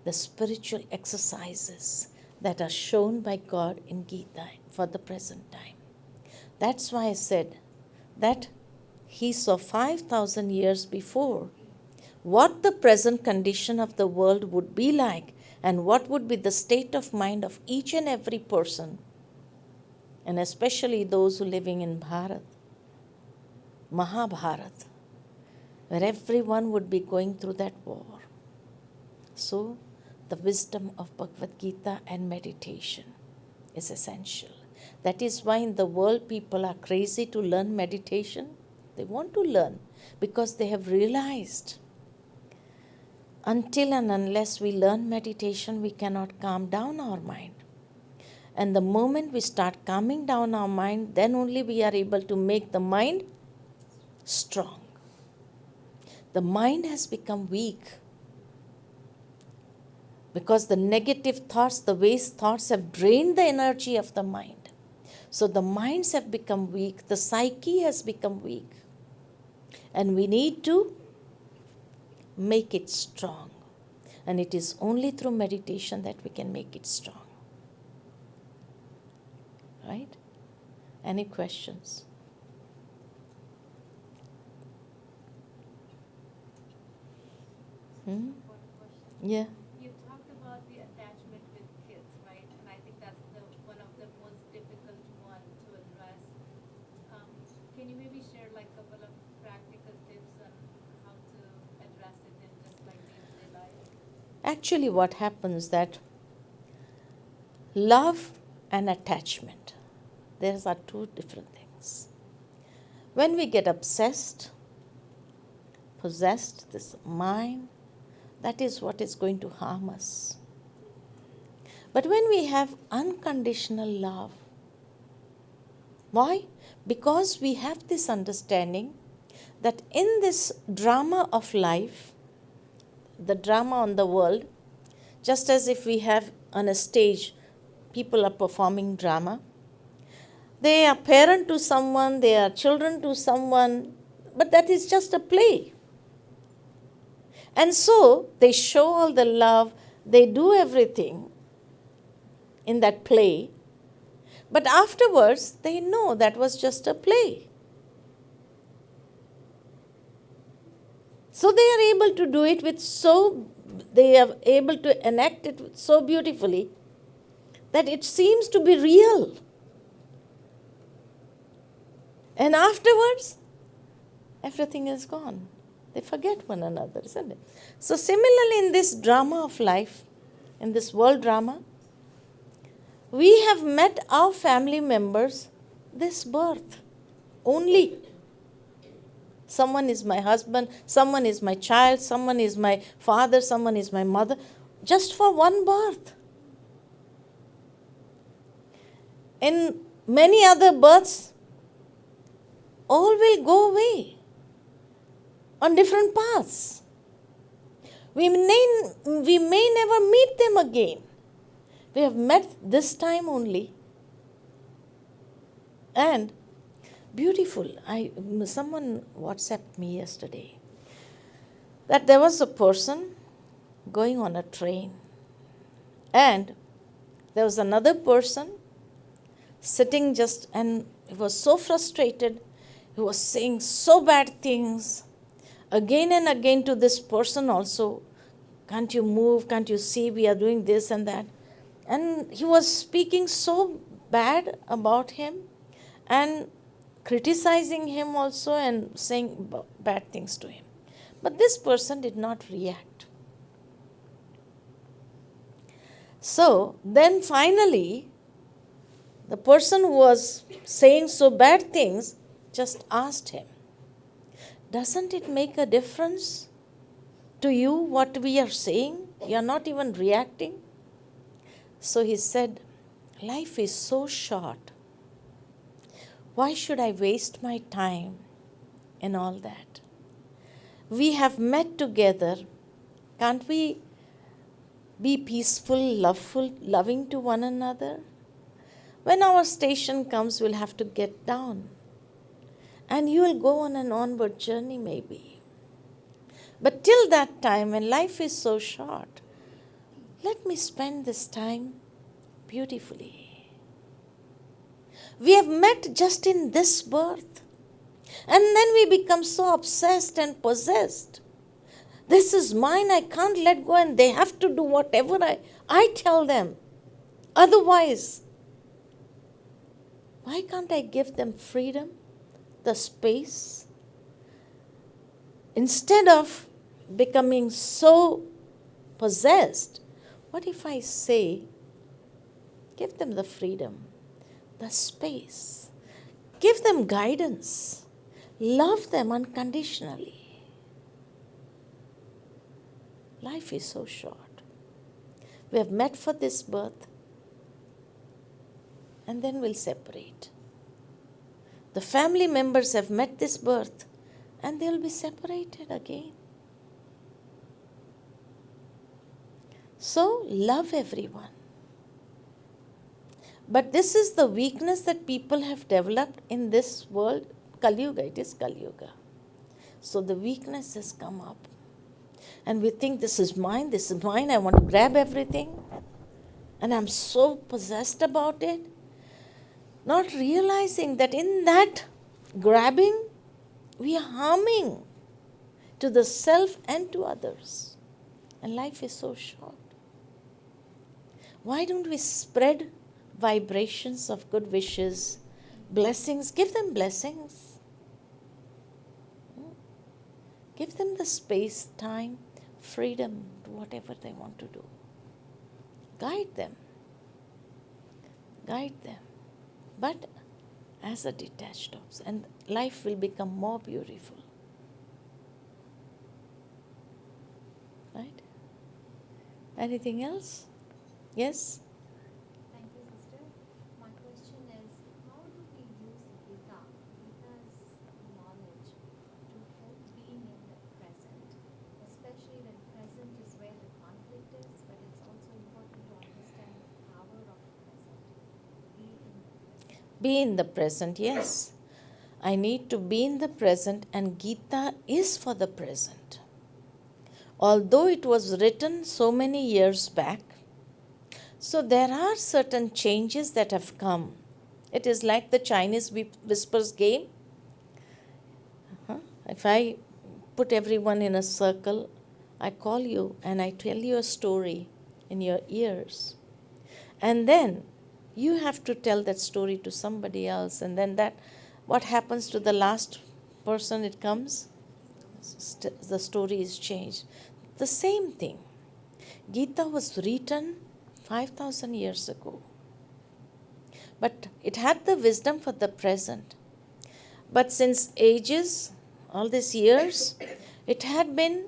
The spiritual exercises that are shown by God in Gita for the present time. That's why I said that he saw 5,000 years before what the present condition of the world would be like and what would be the state of mind of each and every person, and especially those who are living in Bharat, Mahabharat, where everyone would be going through that war. So, the wisdom of Bhagavad Gita and meditation is essential. That is why in the world people are crazy to learn meditation. They want to learn because they have realized until and unless we learn meditation, we cannot calm down our mind. And the moment we start calming down our mind, then only we are able to make the mind strong. The mind has become weak because the negative thoughts, the waste thoughts have drained the energy of the mind. So the minds have become weak, the psyche has become weak. And we need to make it strong. And it is only through meditation that we can make it strong. Right? Any questions? Yeah. You talked about the attachment with kids, right? And I think that's one of the most difficult one to address. Can you maybe share like a couple of practical tips on how to address it in just like day-to-day life? Actually, what happens that love and attachment, these are two different things. When we get obsessed, possessed, this mind, that is what is going to harm us. But when we have unconditional love, why? Because we have this understanding that in this drama of life, the drama on the world, just as if we have on a stage, people are performing drama. They are parent to someone, they are children to someone, but that is just a play. And so they show all the love, they do everything in that play, but afterwards they know that was just a play. So they are able to do it they are able to enact it so beautifully that it seems to be real. And afterwards, everything is gone. They forget one another, isn't it? So similarly in this drama of life, in this world drama, we have met our family members this birth only. Someone is my husband, someone is my child, someone is my father, someone is my mother, just for one birth. In many other births, all will go away on different paths. We may never meet them again. We have met this time only. And beautiful. Someone WhatsApped me yesterday that there was a person going on a train and there was another person sitting and he was so frustrated. He was saying so bad things again and again to this person also. Can't you move? Can't you see we are doing this and that? And he was speaking so bad about him and criticizing him also and saying bad things to him. But this person did not react. So then finally, the person who was saying so bad things just asked him, doesn't it make a difference to you what we are saying? You are not even reacting. So he said, life is so short. Why should I waste my time in all that? We have met together. Can't we be peaceful, loveful, loving to one another? When our station comes, we'll have to get down. And you will go on an onward journey maybe. But till that time, when life is so short, let me spend this time beautifully. We have met just in this birth. And then we become so obsessed and possessed. This is mine, I can't let go, and they have to do whatever I tell them. Otherwise, why can't I give them freedom, the space? Instead of becoming so possessed, what if I say, give them the freedom, the space, give them guidance, love them unconditionally. Life is so short. We have met for this birth and then we'll separate. The family members have met this birth and they'll be separated again. So love everyone. But this is the weakness that people have developed in this world. Kali Yuga, it is Kali Yuga. So the weakness has come up. And we think this is mine, I want to grab everything. And I'm so possessed about it. Not realizing that in that grabbing, we are harming to the self and to others. And life is so short. Why don't we spread vibrations of good wishes, blessings? Give them blessings. Give them the space, time, freedom to whatever they want to do. Guide them. Guide them. But as a detached observer, and life will become more beautiful. Right? Anything else? Yes? Thank you, sister. My question is, how do we use Gita's knowledge to help being in the present, especially when present is where the conflict is, but it's also important to understand the power of present. Be in the present. Be in the present, yes. I need to be in the present, and Gita is for the present. Although it was written so many years back, so there are certain changes that have come. It is like the Chinese whispers game. If I put everyone in a circle, I call you and I tell you a story in your ears. And then you have to tell that story to somebody else. And then what happens to the last person it comes? The story is changed. The same thing. Gita was written 5,000 years ago. But it had the wisdom for the present. But since ages, all these years, it had been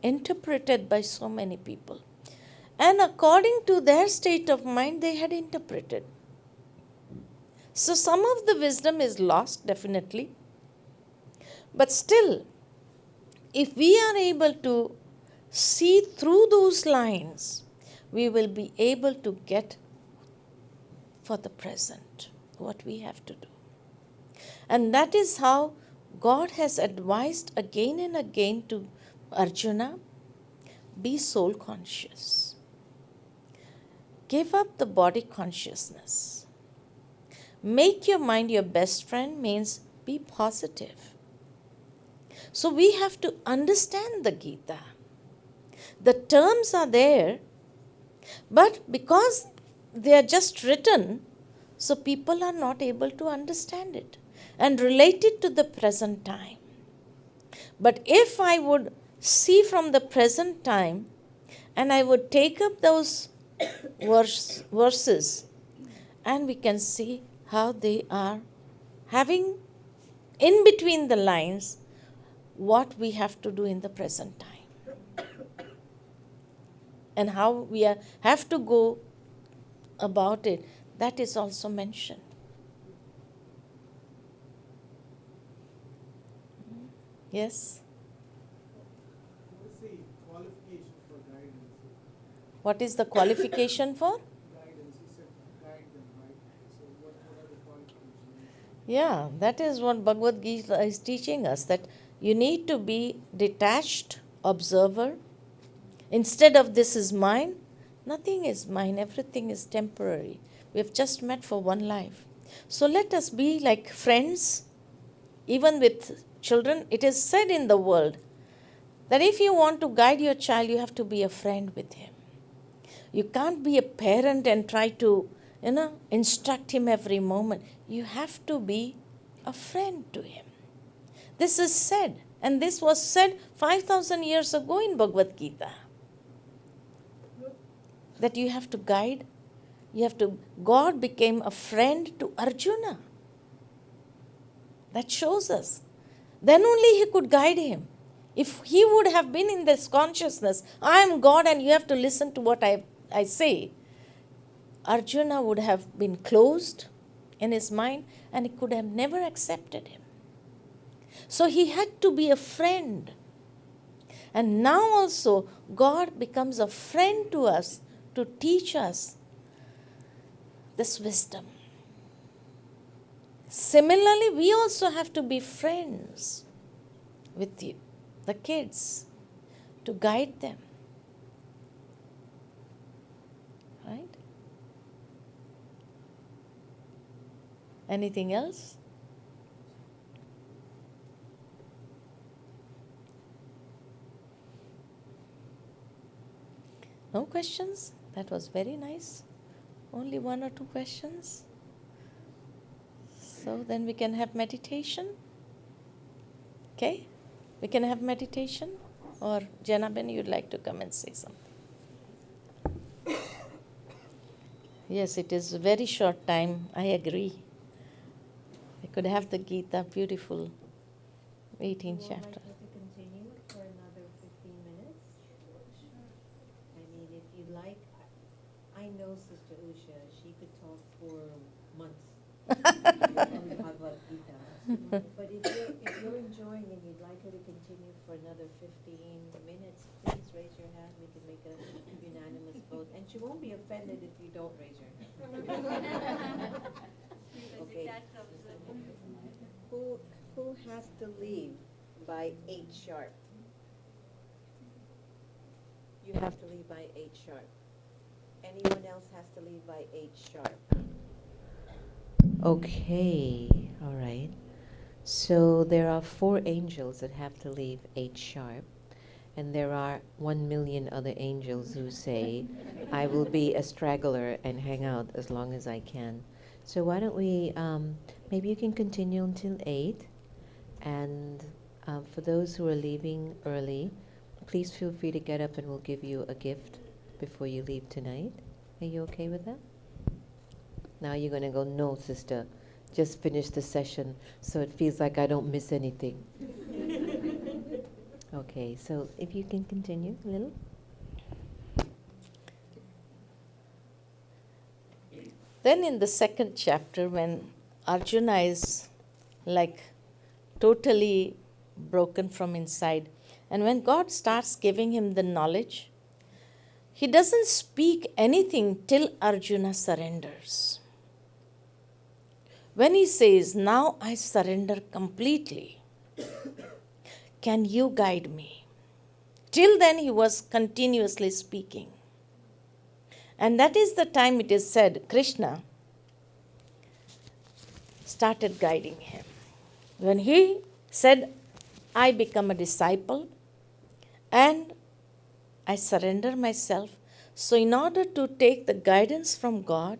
interpreted by so many people. And according to their state of mind, they had interpreted. So some of the wisdom is lost, definitely. But still, if we are able to see through those lines, we will be able to get for the present what we have to do. And that is how God has advised again and again to Arjuna, be soul conscious. Give up the body consciousness. Make your mind your best friend means be positive. So we have to understand the Gita. The terms are there, but because they are just written, so people are not able to understand it and relate it to the present time. But if I would see from the present time and I would take up those verses, and we can see how they are having in between the lines what we have to do in the present time and how we have to go about it. That is also mentioned. Yes? What is the qualification for guidance? What is the qualification for? Guidance, you said guide them, right? So what are the qualifications? Yeah, that is what Bhagavad Gita is teaching us, that you need to be detached observer. Instead of this is mine, nothing is mine, everything is temporary. We have just met for one life. So let us be like friends, even with children. It is said in the world that if you want to guide your child, you have to be a friend with him. You can't be a parent and try to, instruct him every moment. You have to be a friend to him. This is said, and this was said 5,000 years ago in Bhagavad Gita. That you have to guide, God became a friend to Arjuna. That shows us. Then only he could guide him. If he would have been in this consciousness, I am God and you have to listen to what I say, Arjuna would have been closed in his mind and he could have never accepted him. So he had to be a friend. And now also God becomes a friend to us to teach us this wisdom. Similarly, we also have to be friends with you, the kids, to guide them. Right? Anything else? No questions? That was very nice. Only one or two questions. So then we can have meditation. Okay? We can have meditation. Or Janaben, you'd like to come and say something? Yes, it is a very short time. I agree. We could have the Gita, beautiful 18th chapter. Would you like us to continue for another 15 minutes? I mean, if you'd like, I know Sister Usha, she could talk for months on the Bhagavad Gita. But if you're enjoying and you'd like her to continue for another 15 minutes, please raise your hand. We can make a unanimous vote. And she won't be offended if you don't raise your hand. Okay. Who Who has to leave by 8 sharp? You have to leave by 8 sharp. Anyone else has to leave by 8 sharp? Okay, all right. So there are 4 angels that have to leave 8 sharp. And there are 1 million other angels who say, I will be a straggler and hang out as long as I can. So why don't we, maybe you can continue until 8. And for those who are leaving early, please feel free to get up and we'll give you a gift before you leave tonight. Are you okay with that? Now you're going to go, no, sister, just finish the session so it feels like I don't miss anything. Okay, so if you can continue a little. Then in the second chapter, when Arjuna is like totally broken from inside, and when God starts giving him the knowledge, he doesn't speak anything till Arjuna surrenders. When he says, now I surrender completely, can you guide me? Till then he was continuously speaking. And that is the time it is said, Krishna started guiding him. When he said, I become a disciple and I surrender myself. So in order to take the guidance from God,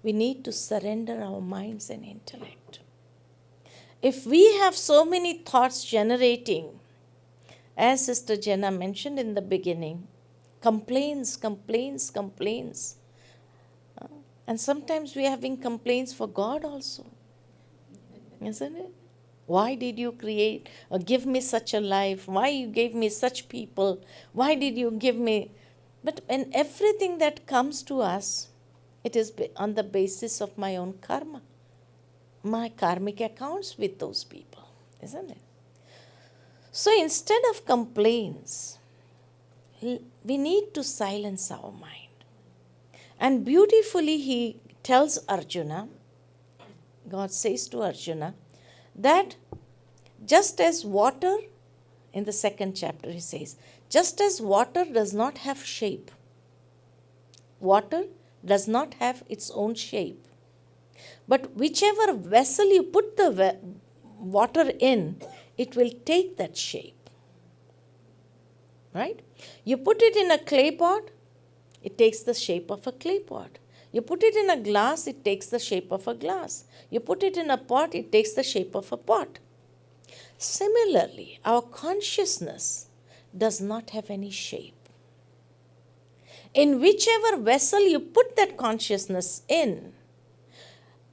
we need to surrender our minds and intellect. If we have so many thoughts generating, as Sister Jenna mentioned in the beginning, complaints. And sometimes we are having complaints for God also. Isn't it? Why did you create or give me such a life? Why you gave me such people? Why did you give me? But when everything that comes to us, it is on the basis of my own karma. My karmic accounts with those people, isn't it? So instead of complaints, we need to silence our mind. And beautifully he tells Arjuna, God says to Arjuna, that just as water, in the second chapter he says, just as water does not have shape, water does not have its own shape. But whichever vessel you put the water in, it will take that shape. Right? You put it in a clay pot, it takes the shape of a clay pot. You put it in a glass, it takes the shape of a glass. You put it in a pot, it takes the shape of a pot. Similarly, our consciousness does not have any shape. In whichever vessel you put that consciousness in,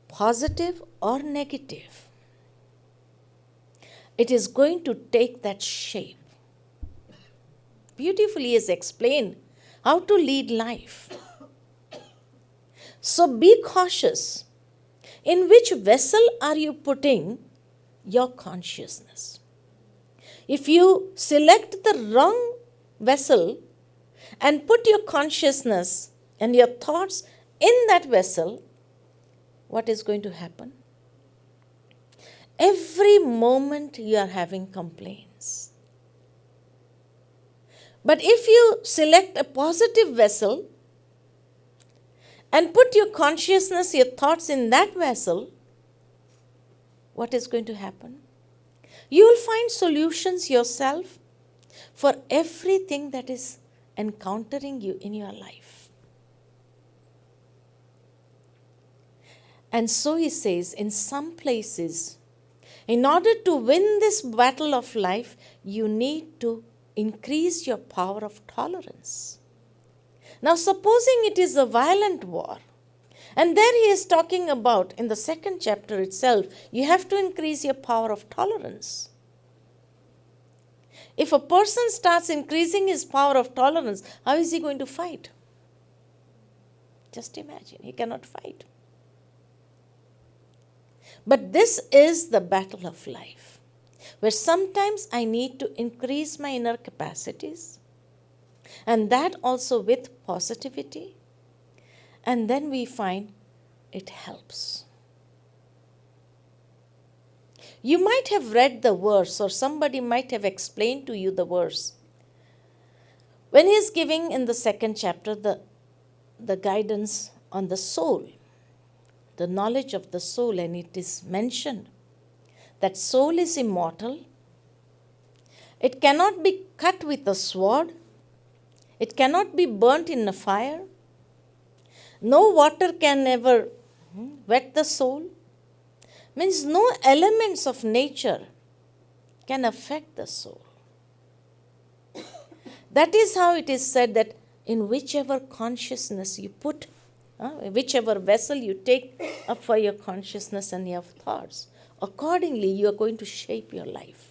positive or negative, it is going to take that shape. Beautifully is explained how to lead life. So be cautious. In which vessel are you putting your consciousness? If you select the wrong vessel and put your consciousness and your thoughts in that vessel, what is going to happen? Every moment you are having complaints. But if you select a positive vessel and put your consciousness, your thoughts in that vessel, what is going to happen? You will find solutions yourself for everything that is encountering you in your life. And so he says, in some places, in order to win this battle of life, you need to increase your power of tolerance. Now, supposing it is a violent war, and there he is talking about, in the second chapter itself, you have to increase your power of tolerance. If a person starts increasing his power of tolerance, how is he going to fight? Just imagine, he cannot fight. But this is the battle of life, where sometimes I need to increase my inner capacities, and that also with positivity, and then we find it helps. You might have read the verse, or somebody might have explained to you the verse. When he is giving in the second chapter the guidance on the soul, the knowledge of the soul, and it is mentioned that soul is immortal. It cannot be cut with a sword. It cannot be burnt in a fire. No water can ever wet the soul. Means no elements of nature can affect the soul. That is how it is said that in whichever consciousness you put, whichever vessel you take up for your consciousness and your thoughts, accordingly you are going to shape your life.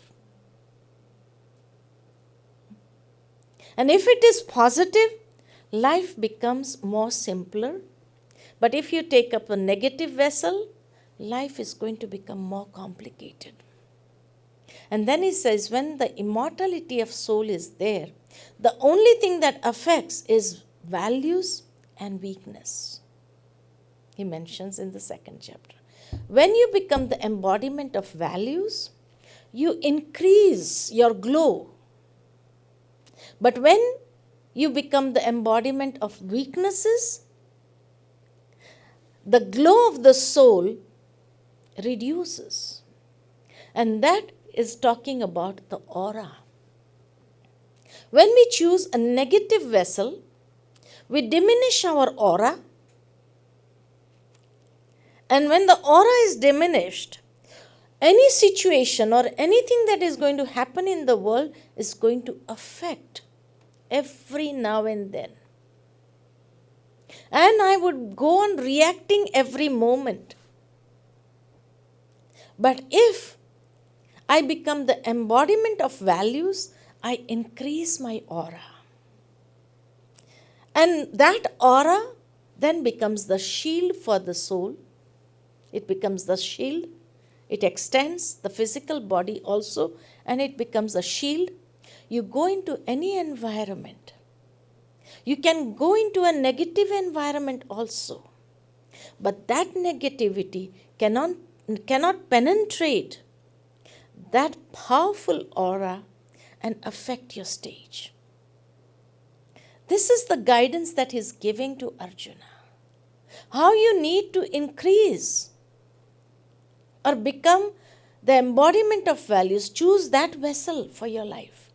And if it is positive, life becomes more simpler. But if you take up a negative vessel, life is going to become more complicated. And then he says, when the immortality of soul is there, the only thing that affects is values and weakness. He mentions in the second chapter. When you become the embodiment of values, you increase your glow. But when you become the embodiment of weaknesses, the glow of the soul reduces. And that is talking about the aura. When we choose a negative vessel, we diminish our aura. And when the aura is diminished, any situation or anything that is going to happen in the world is going to affect every now and then. And I would go on reacting every moment. But if I become the embodiment of values, I increase my aura. And that aura then becomes the shield for the soul. It becomes the shield. It extends the physical body also, and it becomes a shield. You go into any environment. You can go into a negative environment also. But that negativity cannot penetrate that powerful aura and affect your stage. This is the guidance that he's giving to Arjuna. How you need to increase or become the embodiment of values. Choose that vessel for your life.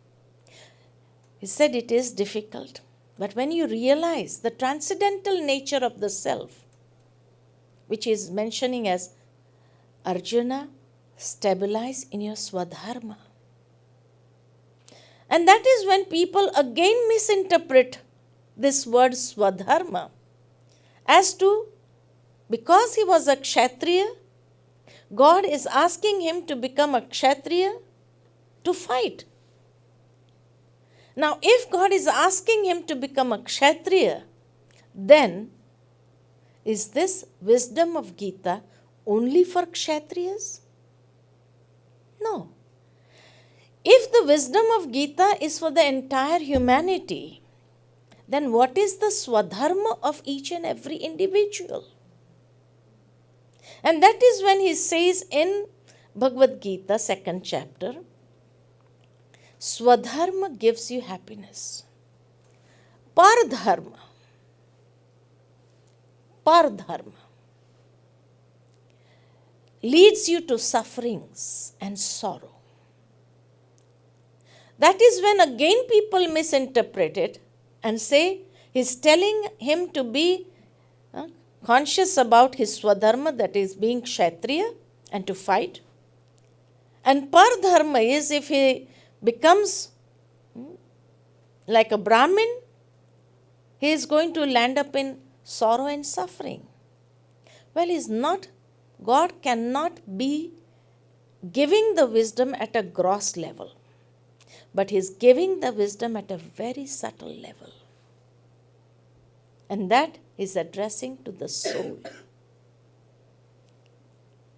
He said it is difficult, but when you realize the transcendental nature of the self, which is mentioning as Arjuna, stabilize in your swadharma. And that is when people again misinterpret this word swadharma as to, because he was a kshatriya, God is asking him to become a kshatriya to fight. Now, if God is asking him to become a kshatriya, then is this wisdom of Gita only for kshatriyas? No. If the wisdom of Gita is for the entire humanity, then what is the swadharma of each and every individual? And that is when he says in Bhagavad Gita, 2nd chapter, Swadharma gives you happiness. Pardharma leads you to sufferings and sorrow. That is when again people misinterpret it and say he's telling him to be conscious about his swadharma, that is being kshatriya and to fight. And pardharma is if he becomes like a Brahmin, he is going to land up in sorrow and suffering. Well, he's not. God cannot be giving the wisdom at a gross level, but he's giving the wisdom at a very subtle level. And that is addressing to the soul.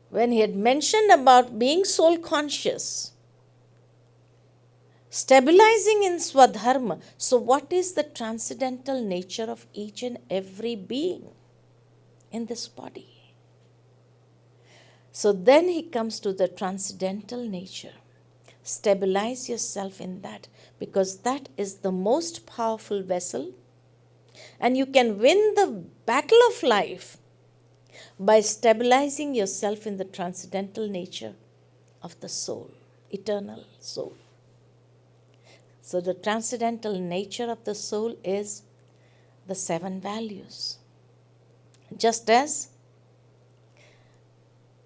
When he had mentioned about being soul conscious, stabilizing in swadharma, so what is the transcendental nature of each and every being in this body? So then he comes to the transcendental nature. Stabilize yourself in that, because that is the most powerful vessel, and you can win the battle of life by stabilizing yourself in the transcendental nature of the soul, eternal soul. So the transcendental nature of the soul is the 7 values. Just as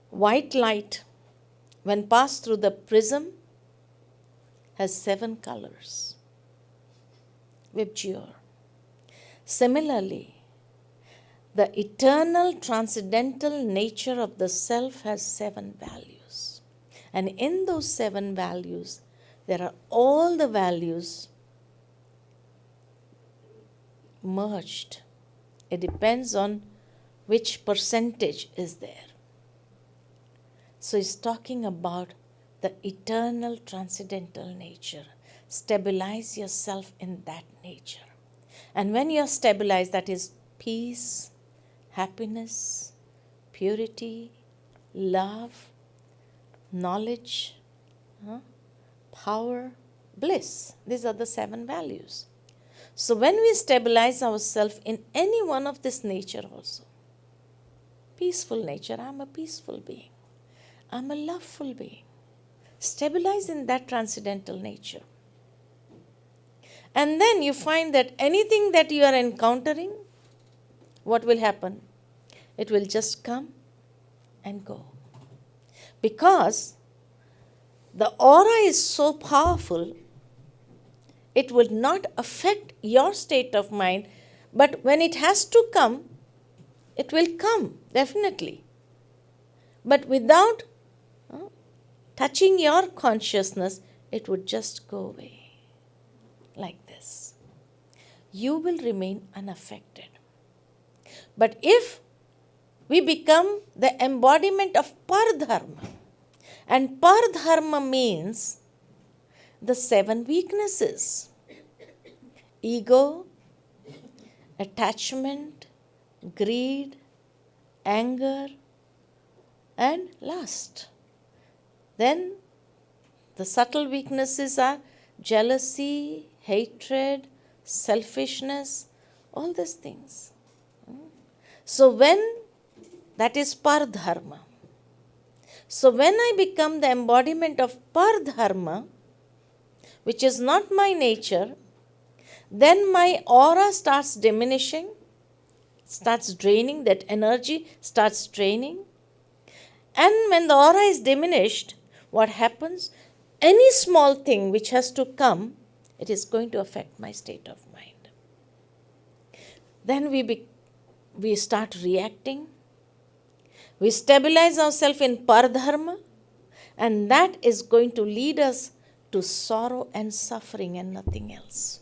white light, when passed through the prism, has 7 colors. Vibgyor. Similarly, the eternal transcendental nature of the self has 7 values. And in those 7 values, there are all the values merged. It depends on which percentage is there. So he's talking about the eternal transcendental nature. Stabilize yourself in that nature. And when you're stabilized, that is peace, happiness, purity, love, knowledge, power, bliss. These are the 7 values. So when we stabilize ourselves in any one of this nature also, peaceful nature, I'm a peaceful being, I'm a loveful being, stabilize in that transcendental nature. And then you find that anything that you are encountering, what will happen? It will just come and go. Because the aura is so powerful, it will not affect your state of mind, but when it has to come, it will come, definitely. But without touching your consciousness, it would just go away. Like this. You will remain unaffected. But if we become the embodiment of Pardharma, and Pardharma means the 7 weaknesses: ego, attachment, greed, anger, and lust. Then the subtle weaknesses are jealousy, hatred, selfishness, all these things. So when that is Pardharma. So when I become the embodiment of Pardharma, which is not my nature, then my aura starts diminishing, starts draining, that energy starts draining. And when the aura is diminished, what happens? Any small thing which has to come, it is going to affect my state of mind. Then we start reacting. We stabilize ourselves in Pardharma, and that is going to lead us to sorrow and suffering and nothing else.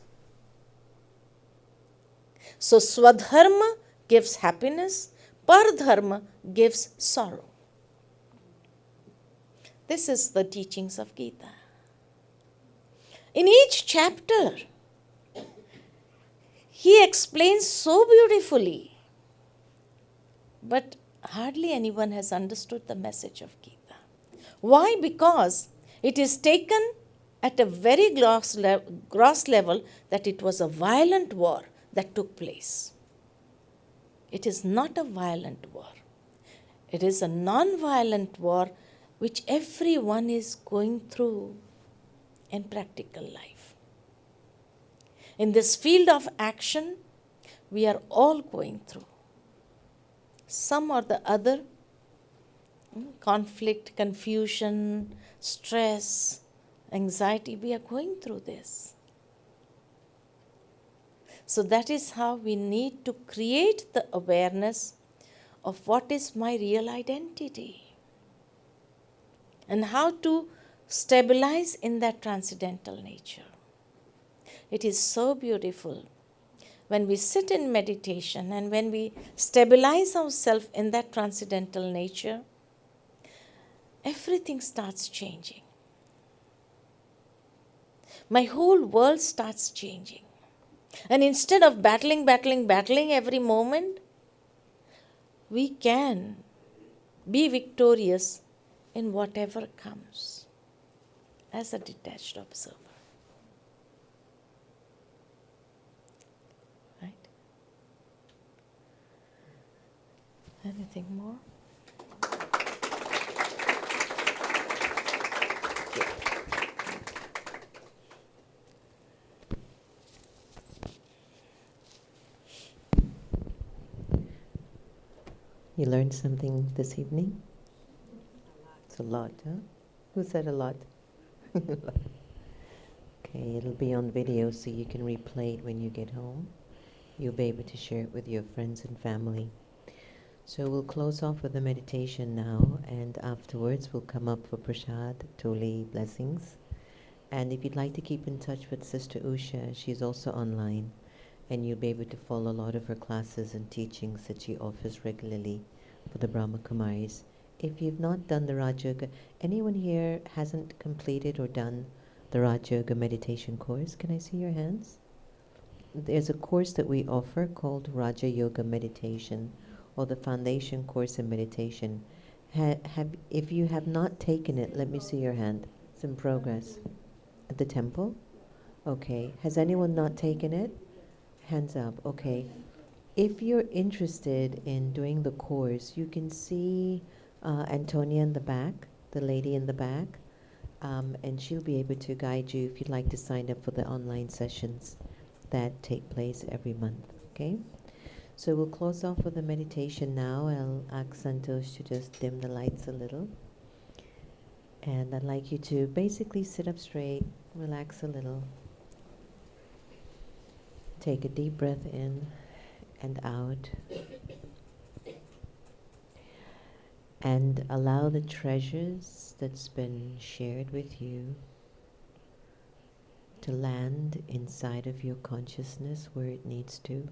So Swadharma gives happiness, Pardharma gives sorrow. This is the teachings of Gita. In each chapter, he explains so beautifully, but hardly anyone has understood the message of Gita. Why? Because it is taken at a very gross level that it was a violent war that took place. It is not a violent war. It is a non-violent war which everyone is going through in practical life. In this field of action, we are all going through some or the other conflict, confusion, stress, anxiety. We are going through this. So that is how we need to create the awareness of what is my real identity and how to stabilize in that transcendental nature. It is so beautiful when we sit in meditation and when we stabilize ourselves in that transcendental nature, everything starts changing. My whole world starts changing. And instead of battling every moment, we can be victorious in whatever comes as a detached observer. Right? Anything more? You learned something this evening? It's a lot, huh? Who said a lot? Okay, it'll be on video so you can replay it when you get home. You'll be able to share it with your friends and family. So we'll close off with a meditation now, and afterwards we'll come up for prasad, toli, blessings. And if you'd like to keep in touch with Sister Usha, she's also online, and you'll be able to follow a lot of her classes and teachings that she offers regularly for the Brahma Kumaris. If you've not done the Raja Yoga, anyone here hasn't completed or done the Raja Yoga meditation course? Can I see your hands? There's a course that we offer called Raja Yoga Meditation, or the Foundation Course in Meditation. If you have not taken it, let me see your hand. It's in progress. At the temple? Okay. Has anyone not taken it? Hands up. Okay. If you're interested in doing the course, you can see Antonia in the back, the lady in the back, and she'll be able to guide you if you'd like to sign up for the online sessions that take place every month. Okay? So we'll close off with a meditation now. I'll ask Santosh to just dim the lights a little. And I'd like you to basically sit up straight, relax a little. Take a deep breath in and out. And allow the treasures that's been shared with you to land inside of your consciousness where it needs to.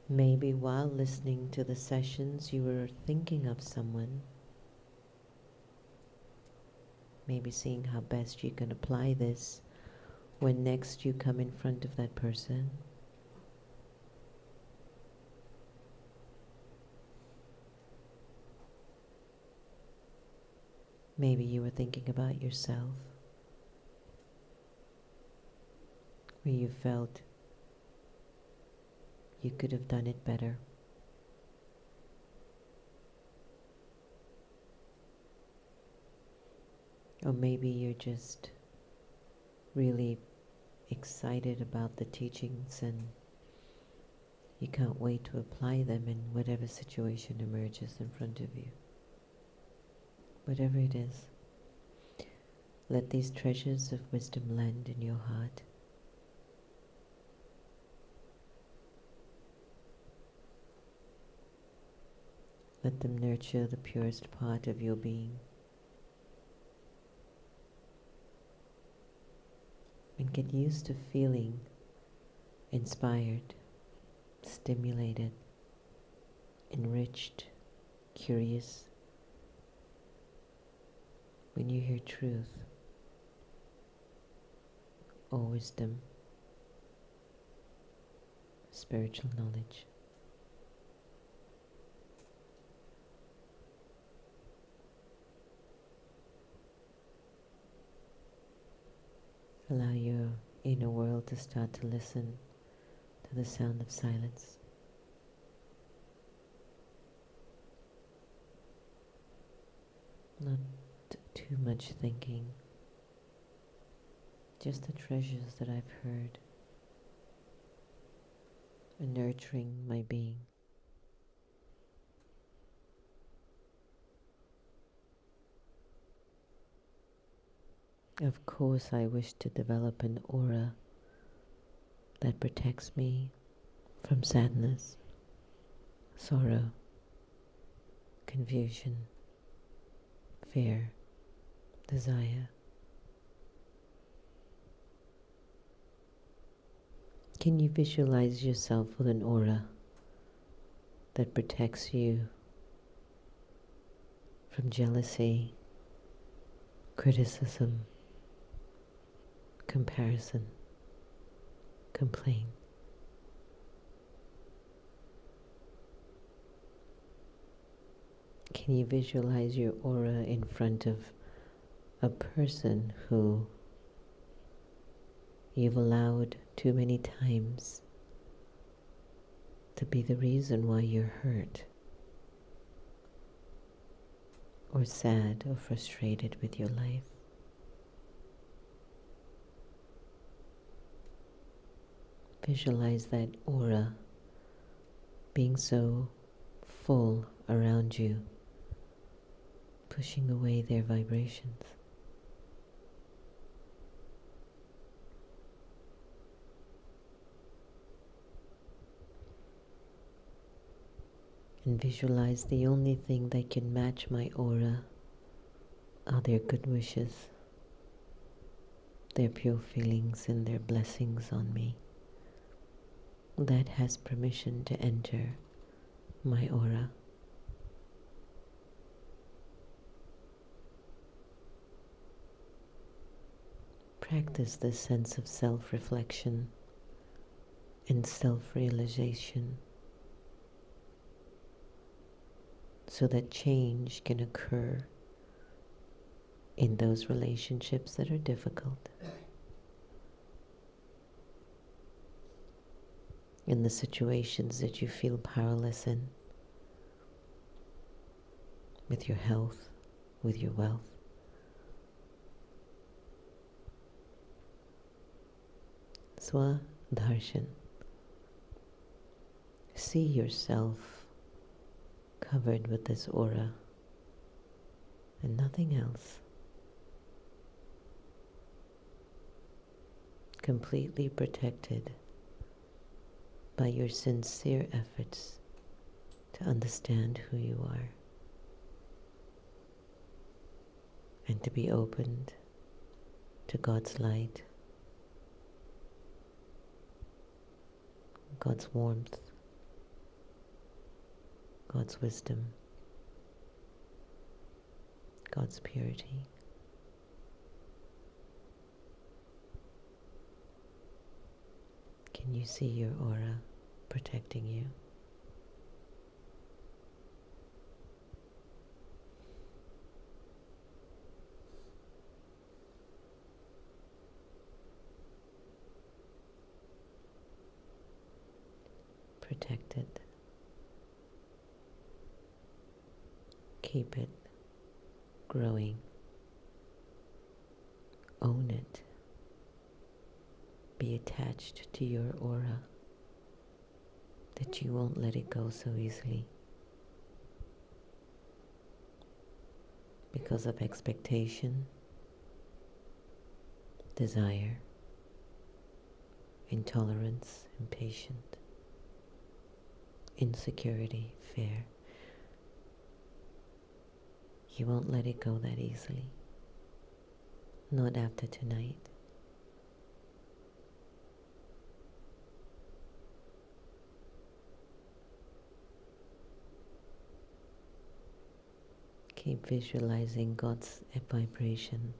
Maybe while listening to the sessions you were thinking of someone, maybe seeing how best you can apply this when next you come in front of that person. Maybe you were thinking about yourself, where you felt you could have done it better. Or maybe you're just really excited about the teachings and you can't wait to apply them in whatever situation emerges in front of you. Whatever it is, let these treasures of wisdom land in your heart. Let them nurture the purest part of your being. And get used to feeling inspired, stimulated, enriched, curious when you hear truth or wisdom, spiritual knowledge. Allow your inner world to start to listen to the sound of silence. Not too much thinking, just the treasures that I've heard are nurturing my being. Of course, I wish to develop an aura that protects me from sadness, sorrow, confusion, fear, desire. Can you visualize yourself with an aura that protects you from jealousy, criticism, comparison, complaint? Can you visualize your aura in front of a person who you've allowed too many times to be the reason why you're hurt, or sad, or frustrated with your life? Visualize that aura being so full around you, pushing away their vibrations. And visualize the only thing that can match my aura are their good wishes, their pure feelings and their blessings on me. That has permission to enter my aura. Practice this sense of self-reflection and self-realization so that change can occur in those relationships that are difficult, in the situations that you feel powerless in, with your health, with your wealth. Swa-darshan. See yourself covered with this aura and nothing else. Completely protected by your sincere efforts to understand who you are and to be opened to God's light, God's warmth, God's wisdom, God's purity. Can you see your aura protecting you? Protect it. Keep it growing. Own it. Be attached to your aura, that you won't let it go so easily because of expectation, desire, intolerance, impatience, insecurity, fear. You won't let it go that easily. Not after tonight. Keep visualizing God's vibration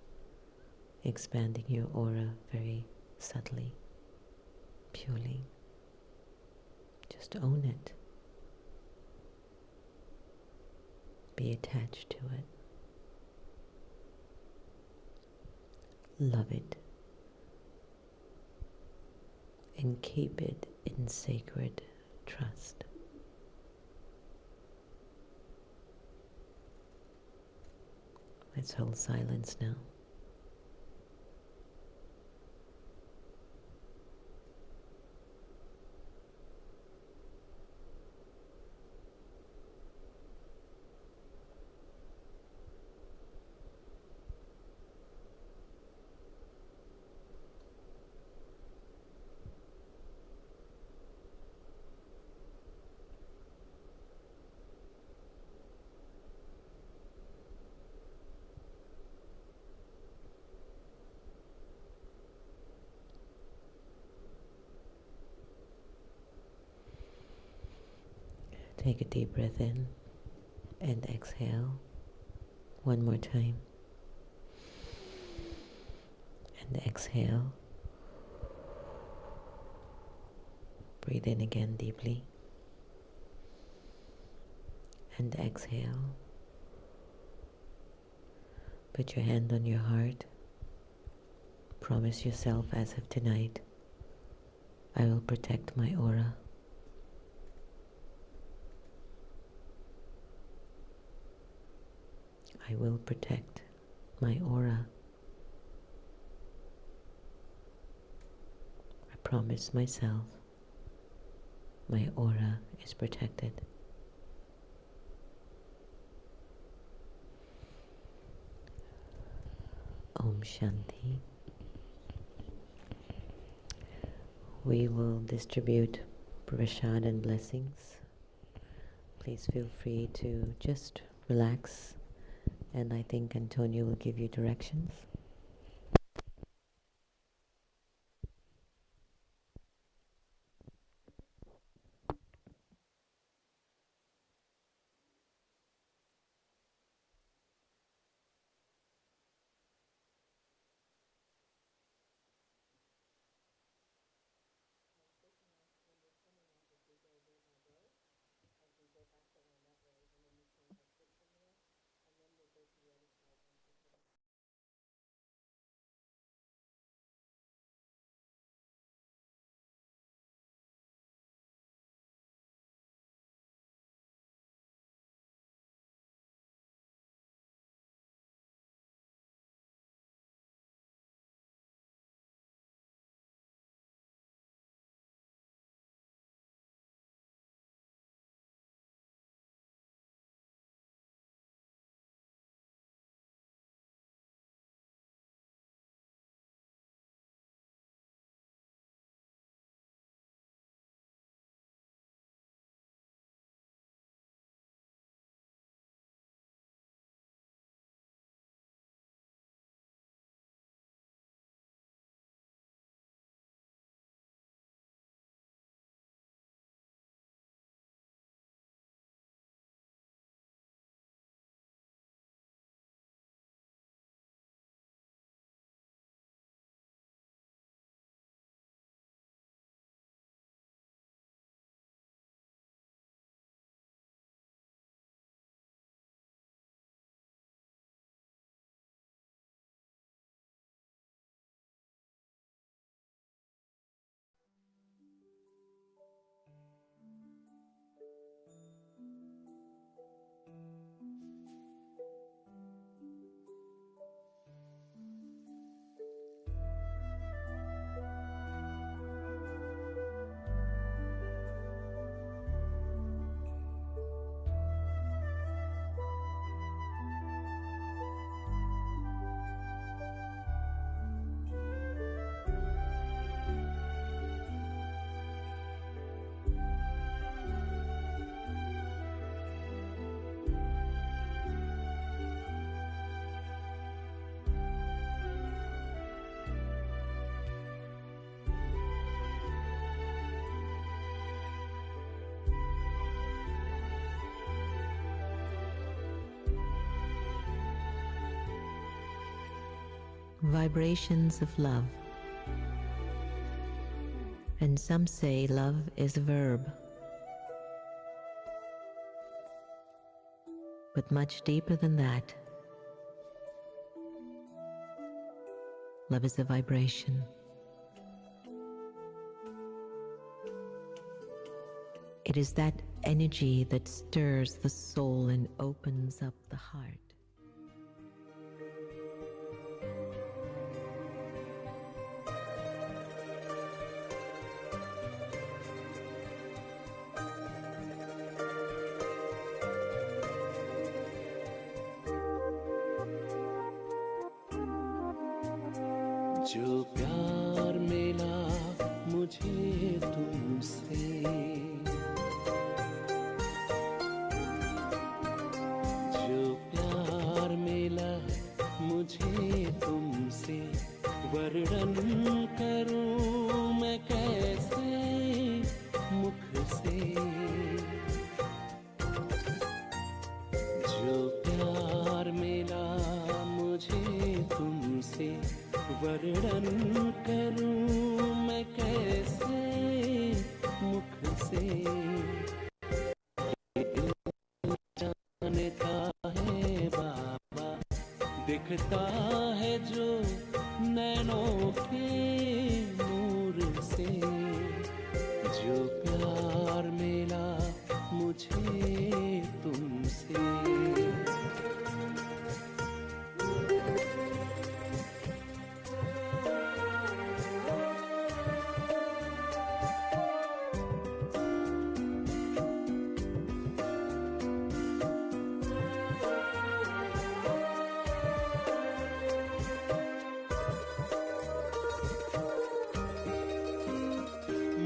expanding your aura very subtly, purely. Just own it. Be attached to it. Love it. And keep it in sacred trust. Let's hold silence now. Take a deep breath in and exhale one more time. And exhale. Breathe in again deeply. And exhale. Put your hand on your heart. Promise yourself as of tonight, I will protect my aura. I will protect my aura. I promise myself my aura is protected. Om Shanti. We will distribute prasad and blessings. Please feel free to just relax, and I think Antonio will give you directions. Vibrations of love. And some say love is a verb. But much deeper than that, love is a vibration. It is that energy that stirs the soul and opens up the heart. जो प्यार मिला मुझे तुमसे, जो प्यार मिला मुझे तुमसे, वर्णन करूं मैं कैसे मुख से। जो प्यार मिला मुझे तुमसे, वर्णन करूं मैं कैसे मुख से। दिल जानता है बाबा, दिखता है जो नैनों के नूर से, जो प्यार मिला मुझे तुमसे।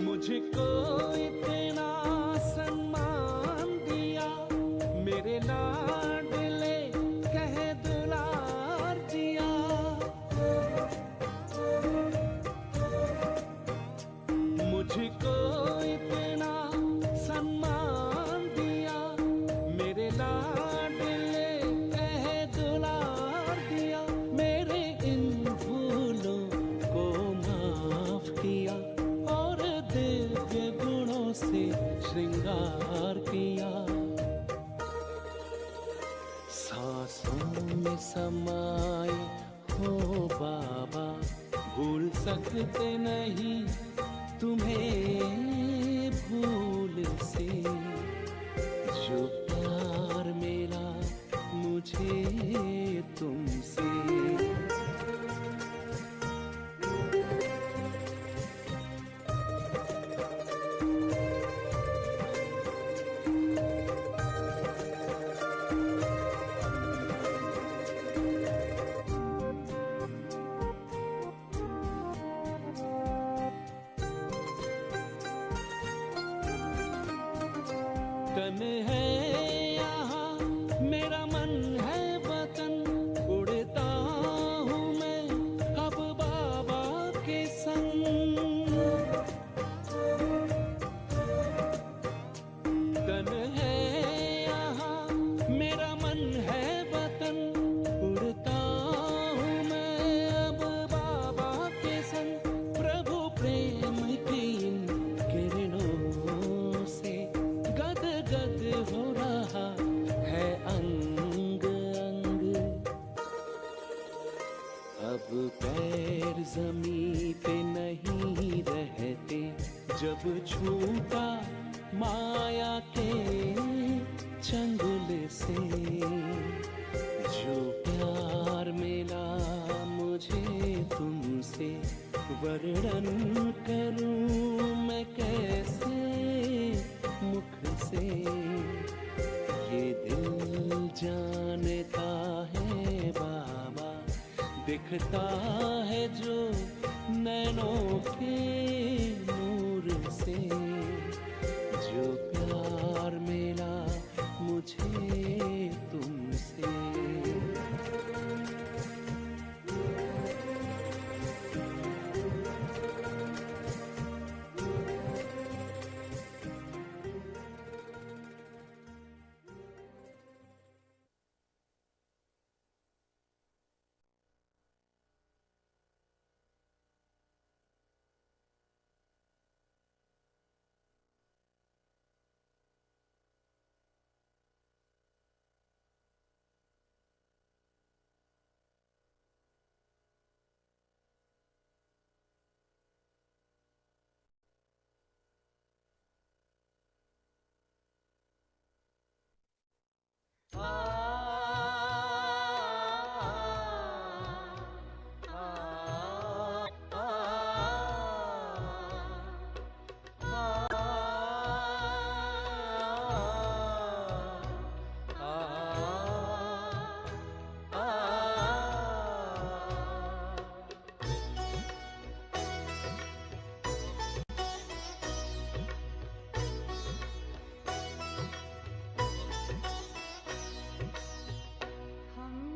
मुझको इतना सम्मान दिया, मेरे लाडले कह दुलार दिया। मुझको इतना सम्मान दिया, मेरे लाडले कह दुलार दिया। मेरे इन भूलों को माफ किया और दिव्य गुणों से श्रृंगार किया। सांसों में समाए हो बाबा, भूल सकते नहीं तुम्हें भूल से। जो प्यार मिला मुझे तुमसे। तन है यहाँ मेरा मन है वतन, उड़ता हूँ मैं अब बाबा के संग। तन है यहाँ मेरा मन है वतन, उड़ता हूँ मैं अब बाबा के संग। प्रभु प्रेम की इन किरणों से गद गद हो रहा है अंग अंग। अब पैर जमीन पे नहीं रहते, जब छूटा माया के चंगुल से। जो प्यार मिला मुझे तुमसे, वर्णन करूं मैं कैसे मुख से। ये दिल जानता है बाबा, दिखता है जो नैनों के नूर से। जो प्यार मिला मुझे तुमसे।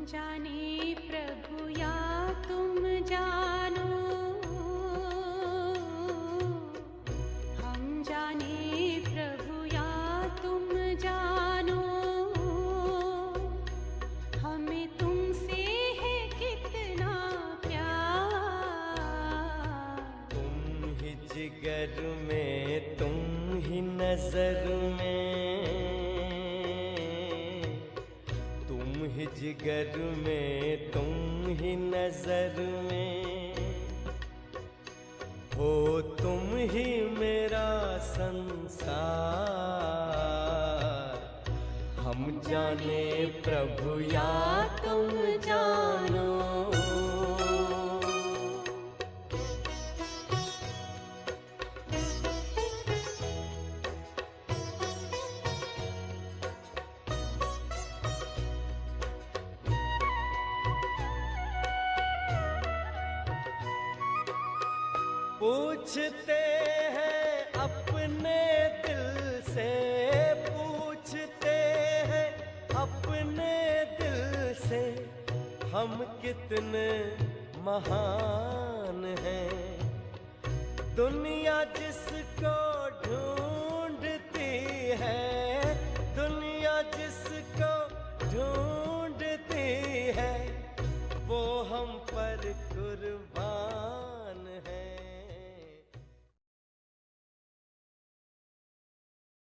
जाने प्रभु या तुम जानो, हम जाने प्रभु या तुम जानो। हमें तुमसे है कितना प्यार, तुम ही जिगर में, तुम ही नजर में, तुम तुम ही जिगर में, तुम ही नजर में, हो तुम ही मेरा संसार। हम जाने प्रभु या तुम जानो। पूछते हैं अपने दिल से, पूछते हैं अपने दिल से, हम कितने महान हैं। दुनिया जिसको